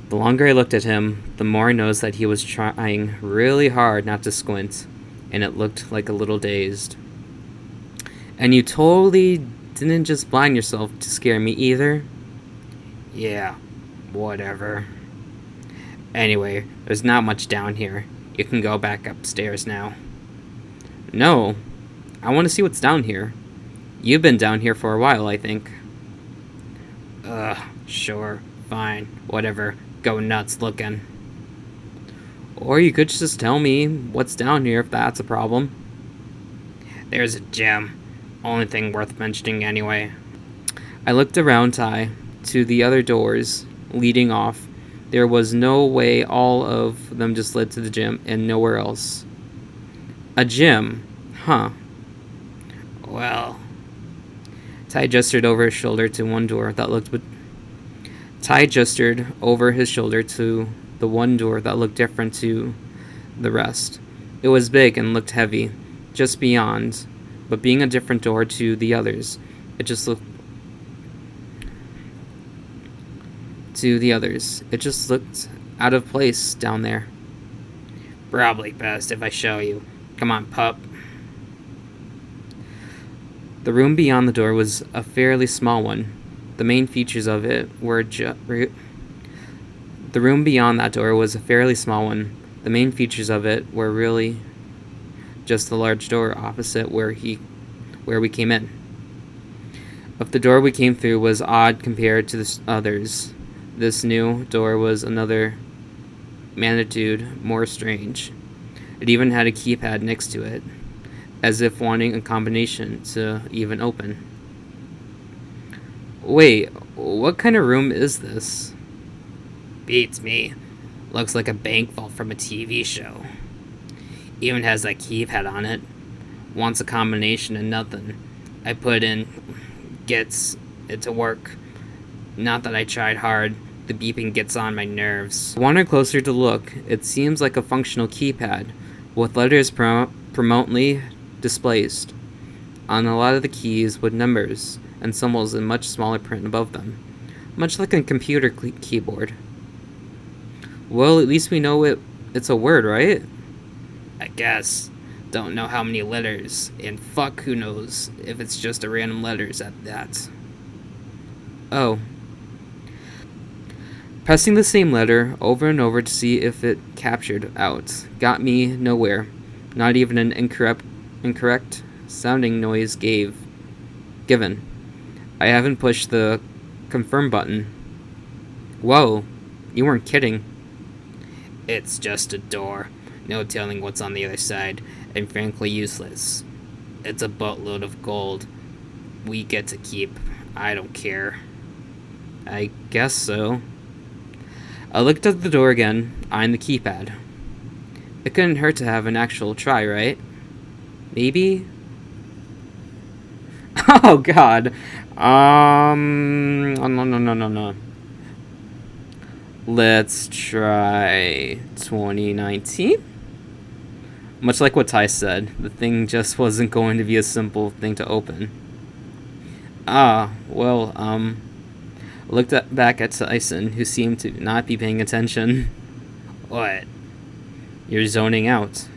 The longer I looked at him, the more I noticed that he was trying really hard not to squint, and it looked like a little dazed. And you totally didn't just blind yourself to scare me either? Yeah, whatever. Anyway, there's not much down here. You can go back upstairs now. No, I want to see what's down here. You've been down here for a while, I think. Sure, fine, whatever. Go nuts looking. Or you could just tell me what's down here if that's a problem. There's a gem. Only thing worth mentioning anyway. I looked around Ty to the other doors leading off. There was no way all of them just led to the gym and nowhere else. A gym? Huh. Well, Ty gestured over his shoulder to one door that looked Ty gestured over his shoulder to the one door that looked different to the rest. It was big and looked heavy, just beyond, but being a different door to the others, it just looked out of place down there. probably best if I show you. Come on, pup. The room beyond the door was a fairly small one. The main features of it were The room beyond that door was a fairly small one. The main features of it were really just the large door opposite where we came in. If the door we came through was odd compared to the others, this new door was another magnitude more strange. It even had a keypad next to it, as if wanting a combination to even open. Wait, what kind of room is this? Beats me. Looks like a bank vault from a TV show. Even has that keypad on it. Wants a combination of nothing. I put in, gets it to work. Not that I tried hard. The beeping gets on my nerves. I wandered closer to look. It seems like a functional keypad, with letters prominently displaced on a lot of the keys with numbers and symbols in much smaller print above them, much like a computer keyboard. Well, at least we know it's a word, right? I guess. Don't know how many letters, and fuck who knows if it's just a random letters at that. Oh. Pressing the same letter over and over to see if it captured out got me nowhere. Not even an incorrect sounding noise given. I haven't pushed the confirm button. Whoa, you weren't kidding. It's just a door. No telling what's on the other side, and frankly useless. It's a buttload of gold. We get to keep. I don't care. I guess so. I looked at the door again, eyeing the keypad. It couldn't hurt to have an actual try, right? Maybe? Oh, God. No. Let's try 2019? Much like what Ty said, the thing just wasn't going to be a simple thing to open. I looked back at Tyson, who seemed to not be paying attention. What? You're zoning out.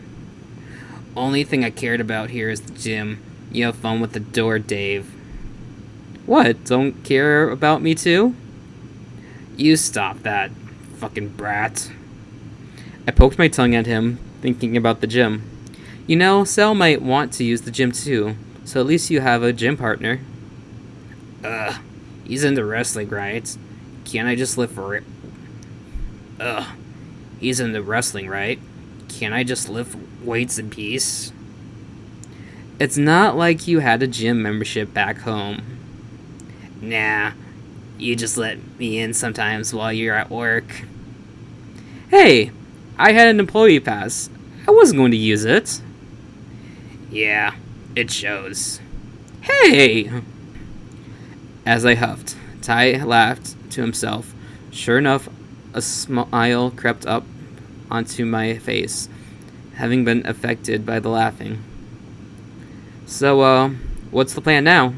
Only thing I cared about here is the gym. You have fun with the door, Dave. What? Don't care about me too? You stop that, fucking brat. I poked my tongue at him, thinking about the gym. You know, Sal might want to use the gym too, so at least you have a gym partner. He's into wrestling, right? Can't I just lift for it? He's into wrestling, right? Can't I just lift weights in peace? It's not like you had a gym membership back home. Nah, you just let me in sometimes while you're at work. Hey, I had an employee pass. I wasn't going to use it. Yeah, it shows. Hey! As I huffed, Ty laughed to himself. Sure enough, a smile crept up onto my face, having been affected by the laughing. So, what's the plan now?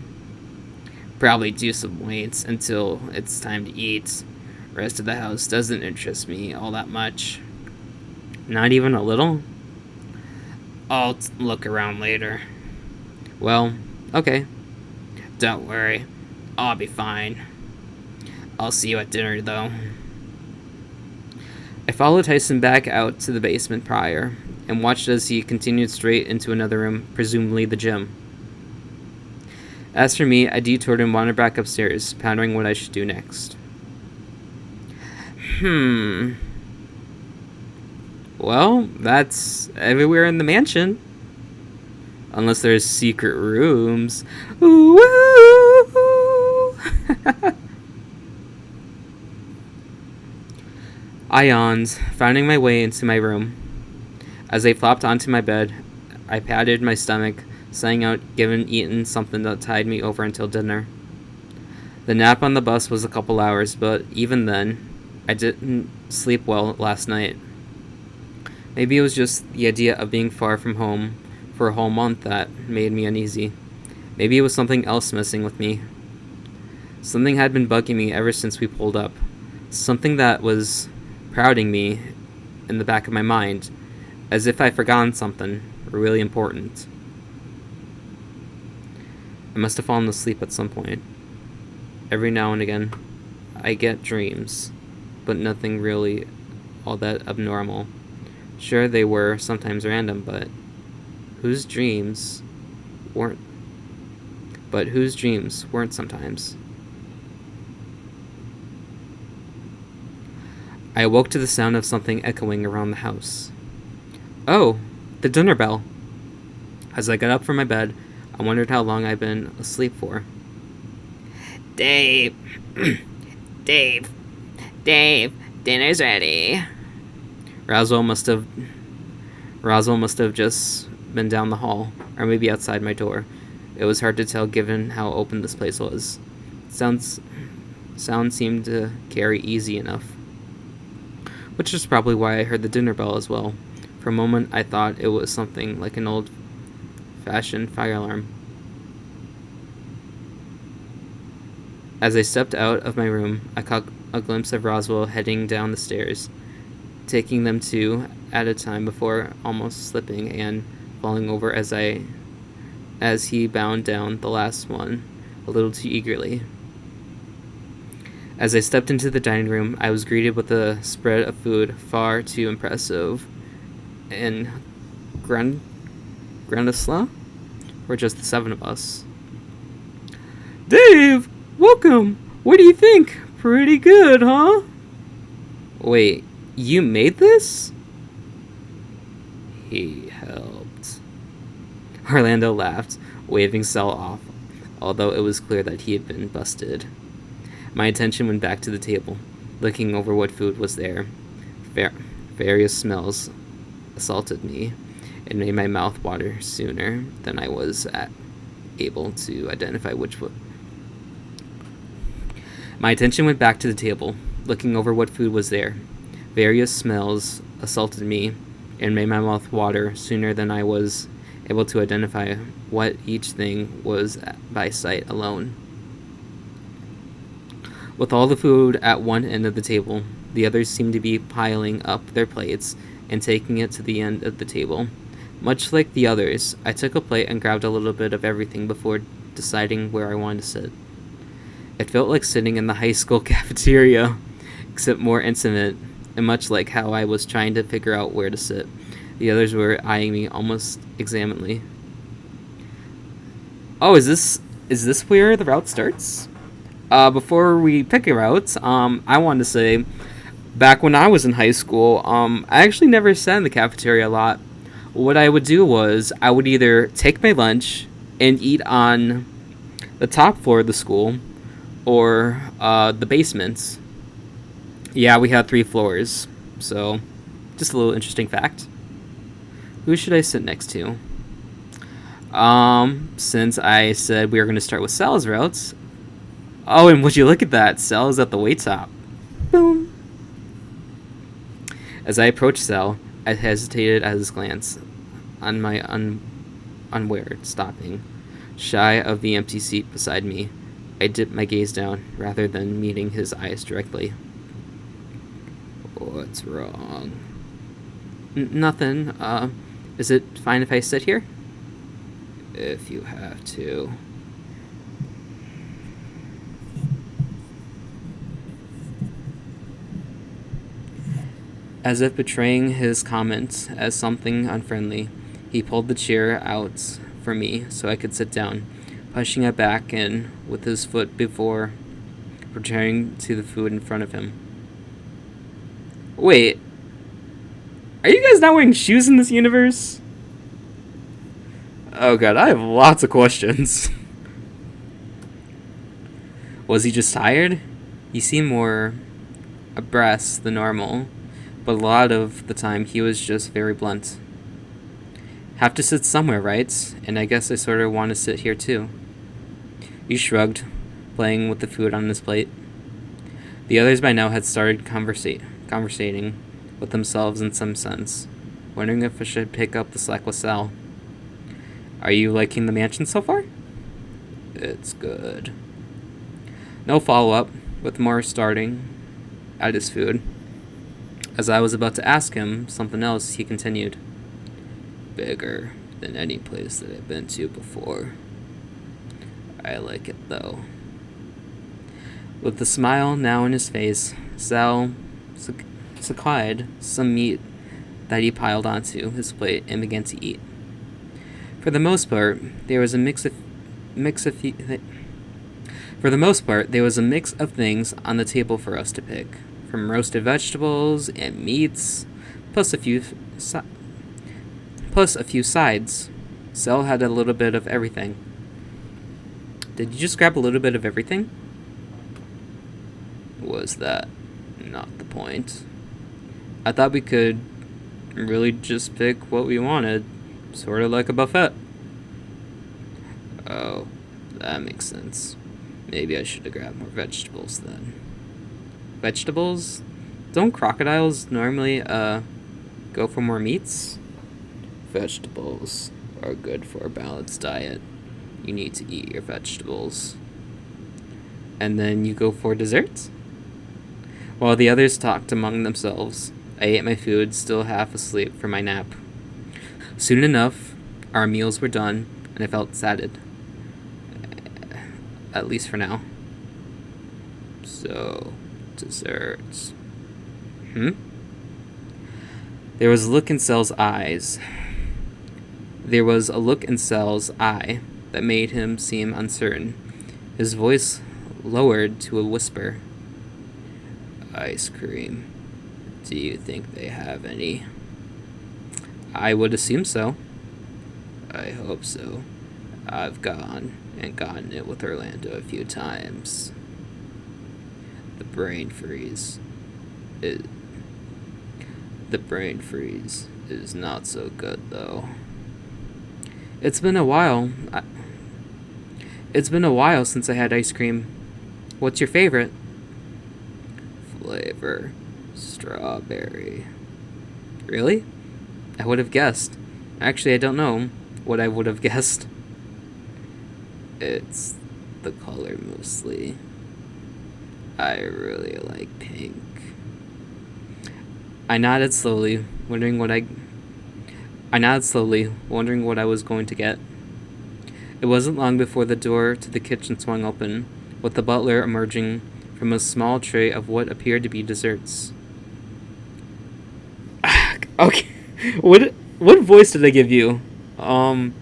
Probably do some weights until it's time to eat. Rest of the house doesn't interest me all that much. Not even a little? I'll look around later. Well, okay. Don't worry. I'll be fine. I'll see you at dinner, though. I followed Tyson back out to the basement prior and watched as he continued straight into another room, presumably the gym. As for me, I detoured and wandered back upstairs, pondering what I should do next. Well, that's everywhere in the mansion. Unless there's secret rooms. Ooh, I yawned, finding my way into my room. As I flopped onto my bed, I patted my stomach, sighing out given eaten something that tied me over until dinner. The nap on the bus was a couple hours, but even then, I didn't sleep well last night. Maybe it was just the idea of being far from home for a whole month that made me uneasy. Maybe it was something else messing with me. Something had been bugging me ever since we pulled up. Something that was crowding me in the back of my mind, as if I'd forgotten something really important. I must have fallen asleep at some point. Every now and again, I get dreams, but nothing really all that abnormal. Sure, they were sometimes random, but whose dreams weren't sometimes. I awoke to the sound of something echoing around the house. Oh, the dinner bell. As I got up from my bed, I wondered how long I'd been asleep for. Dave, Dave, dinner's ready. Roswell must have just been down the hall, or maybe outside my door. It was hard to tell given how open this place was. Sound seemed to carry easy enough, which is probably why I heard the dinner bell as well. For a moment, I thought it was something like an old-fashioned fire alarm. As I stepped out of my room, I caught a glimpse of Roswell heading down the stairs, taking them two at a time before almost slipping and falling over as he bound down the last one a little too eagerly. As I stepped into the dining room, I was greeted with a spread of food far too impressive. And Grandisla? Or just the seven of us. Dave! Welcome! What do you think? Pretty good, huh? Wait, you made this? He helped. Orlando laughed, waving Sal off, although it was clear that he had been busted. My attention went back to the table, looking over what food was there. Various smells assaulted me and made my mouth water sooner than I was able to identify which one. My attention went back to the table, looking over what food was there. Various smells assaulted me and made my mouth water sooner than I was able to identify what each thing was by sight alone. With all the food at one end of the table, the others seemed to be piling up their plates and taking it to the end of the table. Much like the others, I took a plate and grabbed a little bit of everything before deciding where I wanted to sit. It felt like sitting in the high school cafeteria, except more intimate, and much like how I was trying to figure out where to sit. The others were eyeing me almost examinedly. Oh, is this where the route starts? Before we pick a route, I wanted to say, back when I was in high school, I actually never sat in the cafeteria a lot. What I would do was, I would either take my lunch and eat on the top floor of the school, or the basement. Yeah, we had 3 floors, so just a little interesting fact. Who should I sit next to? Since I said we were going to start with Sal's routes. Oh, and would you look at that? Sal is at the way top. Boom. As I approached Sal, I hesitated at his glance, on my unaware, stopping. Shy of the empty seat beside me, I dipped my gaze down, rather than meeting his eyes directly. What's wrong? Nothing. Is it fine if I sit here? If you have to. As if betraying his comment as something unfriendly, he pulled the chair out for me so I could sit down, pushing it back in with his foot before returning to the food in front of him. Wait, are you guys not wearing shoes in this universe? Oh god, I have lots of questions. Was he just tired? He seemed more abreast than normal, but a lot of the time he was just very blunt. Have to sit somewhere, right? And I guess I sort of want to sit here too. He shrugged, playing with the food on his plate. The others by now had started conversating with themselves in some sense, wondering if I should pick up the slack with Sal. Are you liking the mansion so far? It's good. No follow-up, with more starting at his food. As I was about to ask him something else, he continued. Bigger than any place that I've been to before. I like it, though. With the smile now on his face, Sal suckled some meat that he piled onto his plate and began to eat. For the most part, there was a mix of things on the table for us to pick, from roasted vegetables and meats, plus a few sides. Sal had a little bit of everything. Did you just grab a little bit of everything? Was that not the point? I thought we could really just pick what we wanted, sort of like a buffet. Oh, that makes sense. Maybe I should have grabbed more vegetables then. Vegetables? Don't crocodiles normally, go for more meats? Vegetables are good for a balanced diet. You need to eat your vegetables. And then you go for dessert? While the others talked among themselves, I ate my food, still half asleep from my nap. Soon enough, our meals were done, and I felt sated. At least for now. So, desserts. There was a look in Sal's eyes. There was a look in Sal's eye that made him seem uncertain. His voice lowered to a whisper. Ice cream. Do you think they have any? I would assume so. I hope so. I've gone and gotten it with Orlando a few times. The brain freeze is not so good, though. It's been a while since I had ice cream. What's your favorite? Flavor strawberry. Really? I would have guessed. Actually, I don't know what I would have guessed. It's the color mostly. I really like pink. I nodded slowly, wondering what I was going to get. It wasn't long before the door to the kitchen swung open, with the butler emerging from a small tray of what appeared to be desserts. Okay, what voice did I give you? Hello,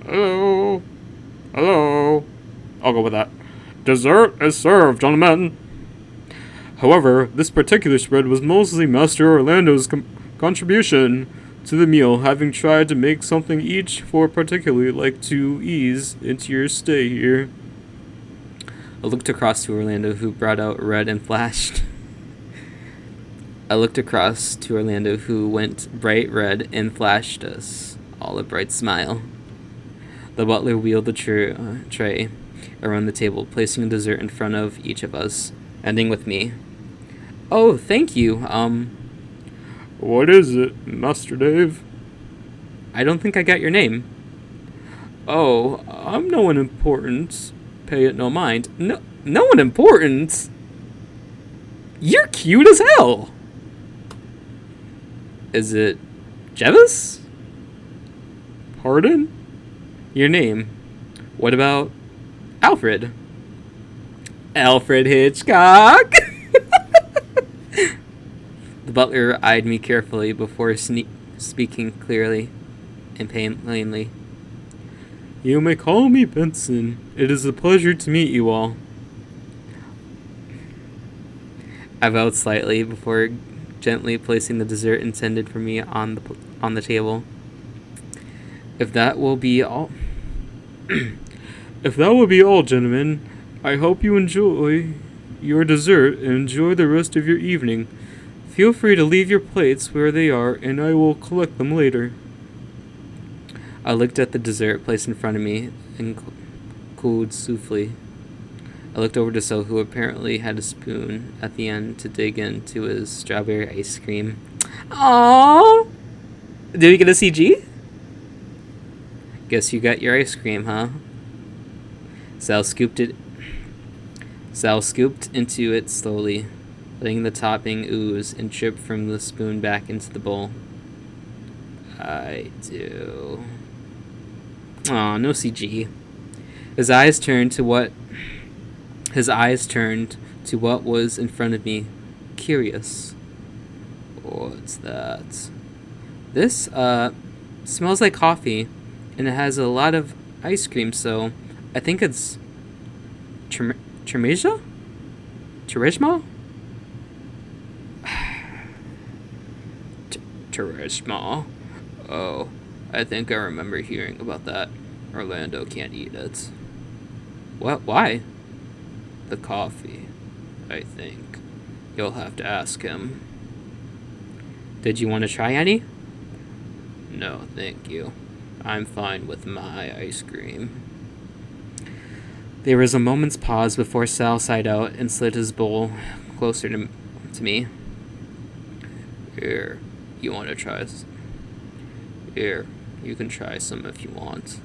hello, hello. I'll go with that. Dessert is served, gentlemen. However, this particular spread was mostly Master Orlando's contribution to the meal, having tried to make something each for particularly like to ease into your stay here. I looked across to Orlando, who brought out red and flashed. I looked across to Orlando, who went bright red and flashed us all a bright smile. The butler wheeled the tray around the table, placing a dessert in front of each of us, ending with me. Oh, thank you. What is it, Master Dave? I don't think I got your name. Oh, I'm no one important. Pay it no mind. No one important? You're cute as hell. Is it Jevis? Pardon? Your name. What about Alfred? Alfred Hitchcock? butler eyed me carefully before speaking clearly and plainly. You may call me Benson. It is a pleasure to meet you all. I bowed slightly before gently placing the dessert intended for me on the table. If that will be all, gentlemen, I hope you enjoy your dessert and enjoy the rest of your evening. Feel free to leave your plates where they are, and I will collect them later. I looked at the dessert placed in front of me and cooed souffle. I looked over to So, who apparently had a spoon at the end to dig into his strawberry ice cream. Aww! Did we get a CG? Guess you got your ice cream, huh? Sal scooped into it slowly, letting the topping ooze and drip from the spoon back into the bowl. I do. Aw, no CG. His eyes turned to what was in front of me, curious. What's that? This, smells like coffee, and it has a lot of ice cream, so I think it's Charisma? Charisma. Oh, I think I remember hearing about that. Orlando can't eat it. What? Why? The coffee, I think. You'll have to ask him. Did you want to try any? No, thank you. I'm fine with my ice cream. There was a moment's pause before Sal sighed out and slid his bowl closer to me. Here, you want to try this? Here, you can try some if you want.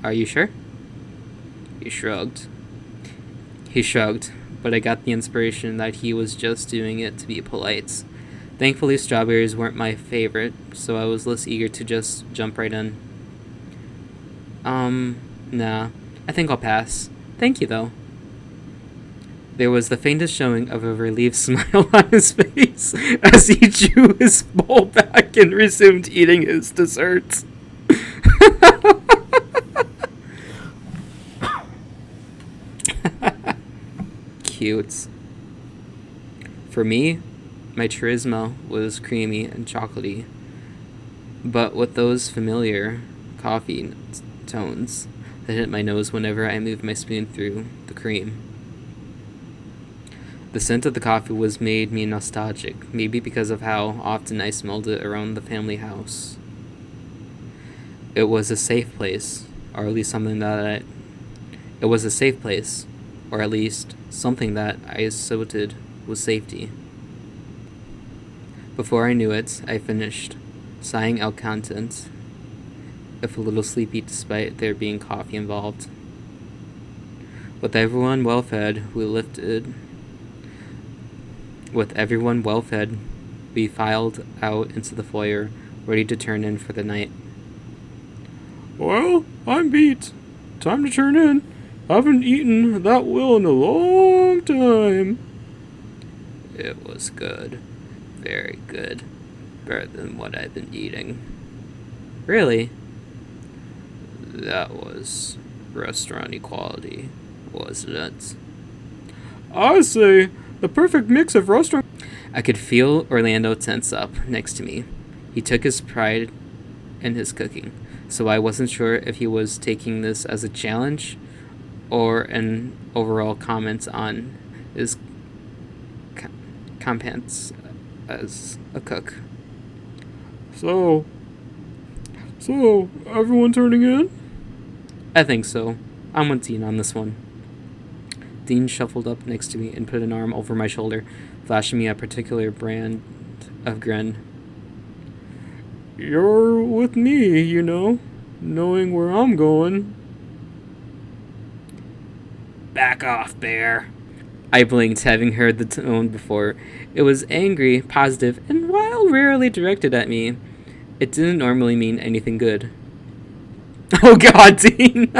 Are you sure? He shrugged, but I got the inspiration that he was just doing it to be polite. Thankfully, strawberries weren't my favorite, so I was less eager to just jump right in. Nah, I think I'll pass. Thank you, though. There was the faintest showing of a relieved smile on his face as he drew his bowl back and resumed eating his dessert. Cute. For me, my charisma was creamy and chocolatey, but with those familiar coffee tones that hit my nose whenever I moved my spoon through the cream. The scent of the coffee made me nostalgic, maybe because of how often I smelled it around the family house. It was a safe place, or at least something that I associated with safety. Before I knew it, I finished, sighing out content, if a little sleepy despite there being coffee involved. With everyone well fed, we filed out into the foyer, ready to turn in for the night. Well, I'm beat. Time to turn in. Haven't eaten that well in a long time. It was good. Very good. Better than what I've been eating. Really? That was restaurant equality, wasn't it? I say, the perfect mix of restaurant... I could feel Orlando tense up next to me. He took his pride in his cooking, so I wasn't sure if he was taking this as a challenge or an overall comment on his competence as a cook. So, everyone turning in? I think so. I'm with Dean on this one. Dean shuffled up next to me and put an arm over my shoulder, flashing me a particular brand of grin. You're with me, you know, knowing where I'm going. Back off, Bear. I blinked, having heard the tone before. It was angry, positive, and while rarely directed at me, it didn't normally mean anything good. Oh God, Dean!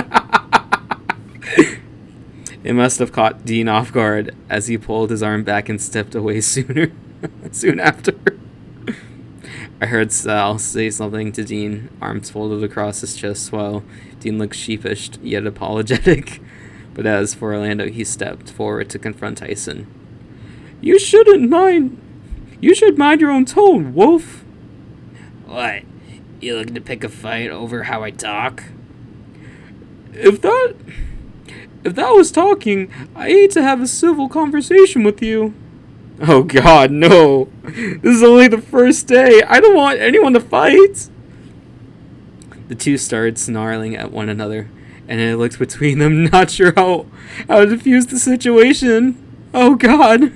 It must have caught Dean off guard as he pulled his arm back and stepped away sooner. soon after. I heard Sal say something to Dean, arms folded across his chest while Dean looked sheepish yet apologetic. But as for Orlando, he stepped forward to confront Tyson. You should mind your own tone, Wolf. What? You looking to pick a fight over how I talk? If that was talking, I hate to have a civil conversation with you. Oh God, no. This is only the first day. I don't want anyone to fight. The two started snarling at one another, and I looked between them, not sure how to defuse the situation. Oh God.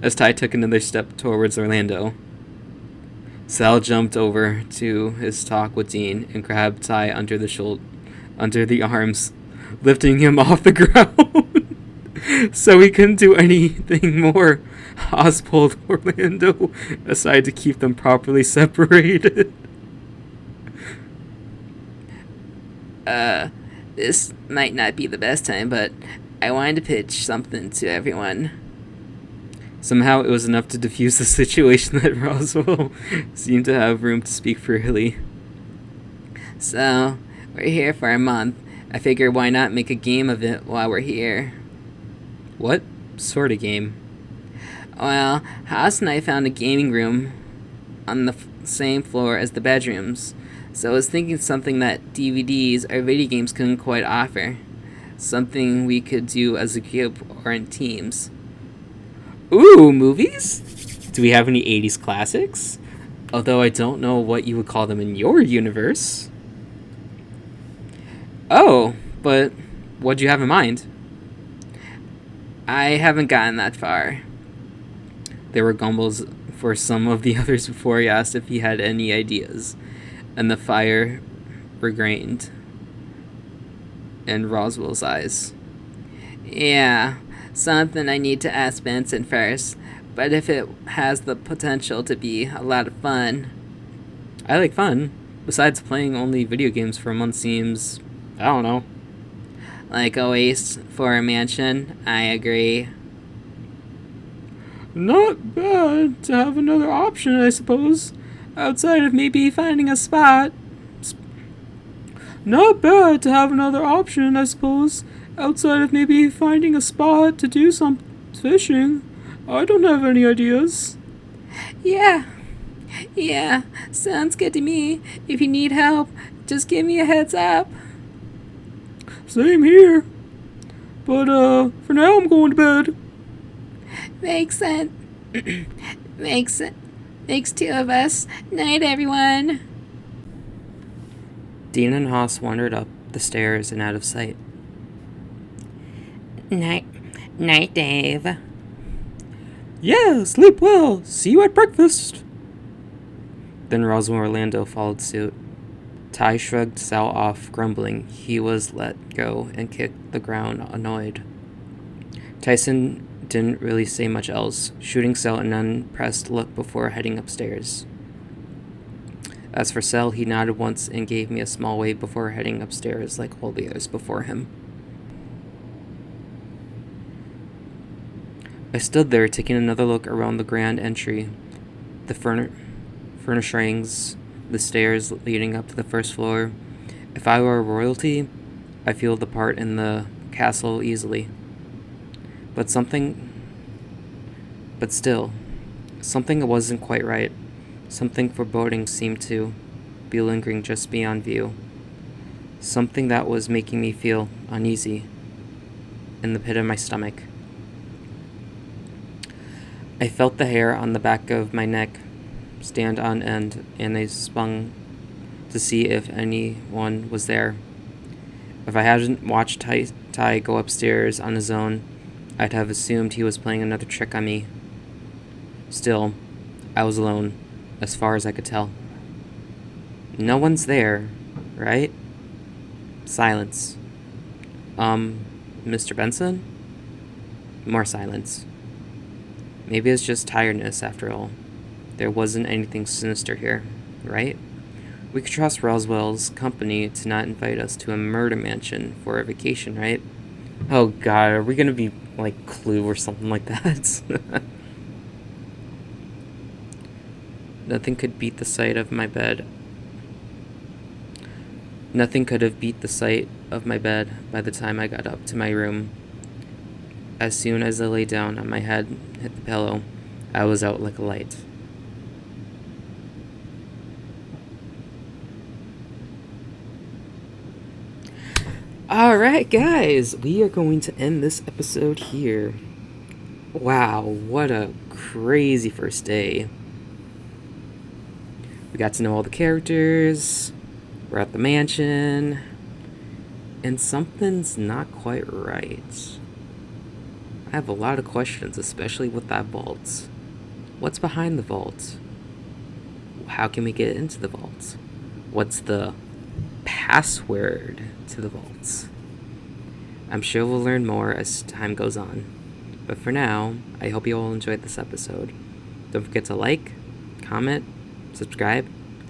As Ty took another step towards Orlando, Sal jumped over to his talk with Dean and grabbed Ty under the arms, lifting him off the ground. So he couldn't do anything more. Oz pulled Orlando aside to keep them properly separated. This might not be the best time, but I wanted to pitch something to everyone. Somehow it was enough to diffuse the situation that Roswell seemed to have room to speak freely. So, we're here for a month. I figure why not make a game of it while we're here? What sort of game? Well, Haas and I found a gaming room on the same floor as the bedrooms, so I was thinking something that DVDs or video games couldn't quite offer. Something we could do as a group or in teams. Ooh, movies? Do we have any 80s classics? Although I don't know what you would call them in your universe. Oh, but what do you have in mind? I haven't gotten that far. There were grumbles for some of the others before he asked if he had any ideas, and the fire regained in Roswell's eyes. Yeah, something I need to ask Benson first, but if it has the potential to be a lot of fun. I like fun. Besides, playing only video games for a month seems, I don't know. Like a waste for a mansion, I agree. Not bad to have another option, I suppose. Outside of maybe finding a spot. Not bad to have another option, I suppose. Outside of maybe finding a spot to do some fishing. I don't have any ideas. Yeah, sounds good to me. If you need help, just give me a heads up. Same here. But, for now I'm going to bed. Makes sense. Makes two of us. Night, everyone. Dean and Haas wandered up the stairs and out of sight. Night, Dave. Yeah, sleep well. See you at breakfast. Then Roswell and Orlando followed suit. Ty shrugged Sal off, grumbling. He was let go and kicked the ground, annoyed. Tyson didn't really say much else, shooting Sal an unimpressed look before heading upstairs. As for Sal, he nodded once and gave me a small wave before heading upstairs like all the others before him. I stood there, taking another look around the grand entry, the furnishings, the stairs leading up to the first floor. If I were royalty, I feel the part in the castle easily. But still, something wasn't quite right. Something foreboding seemed to be lingering just beyond view. Something that was making me feel uneasy in the pit of my stomach. I felt the hair on the back of my neck stand on end, and I spun to see if anyone was there. If I hadn't watched Ty go upstairs on his own, I'd have assumed he was playing another trick on me. Still, I was alone, as far as I could tell. No one's there, right? Silence. Mr. Benson? More silence. Maybe it's just tiredness after all. There wasn't anything sinister here, right? We could trust Roswell's company to not invite us to a murder mansion for a vacation, right? Oh God, are we gonna be like Clue or something like that? Nothing could beat the sight of my bed. Nothing could have beat the sight of my bed by the time I got up to my room. As soon as I lay down and my head hit the pillow, I was out like a light. Alright, guys, we are going to end this episode here. Wow, what a crazy first day. We got to know all the characters, we're at the mansion, and something's not quite right. I have a lot of questions, especially with that vault. What's behind the vault? How can we get into the vault? What's the password to the vaults? I'm sure we'll learn more as time goes on. But for now, I hope you all enjoyed this episode. Don't forget to like, comment, subscribe,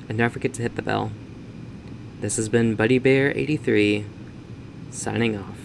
and don't forget to hit the bell. This has been Buddy Bear 83, signing off.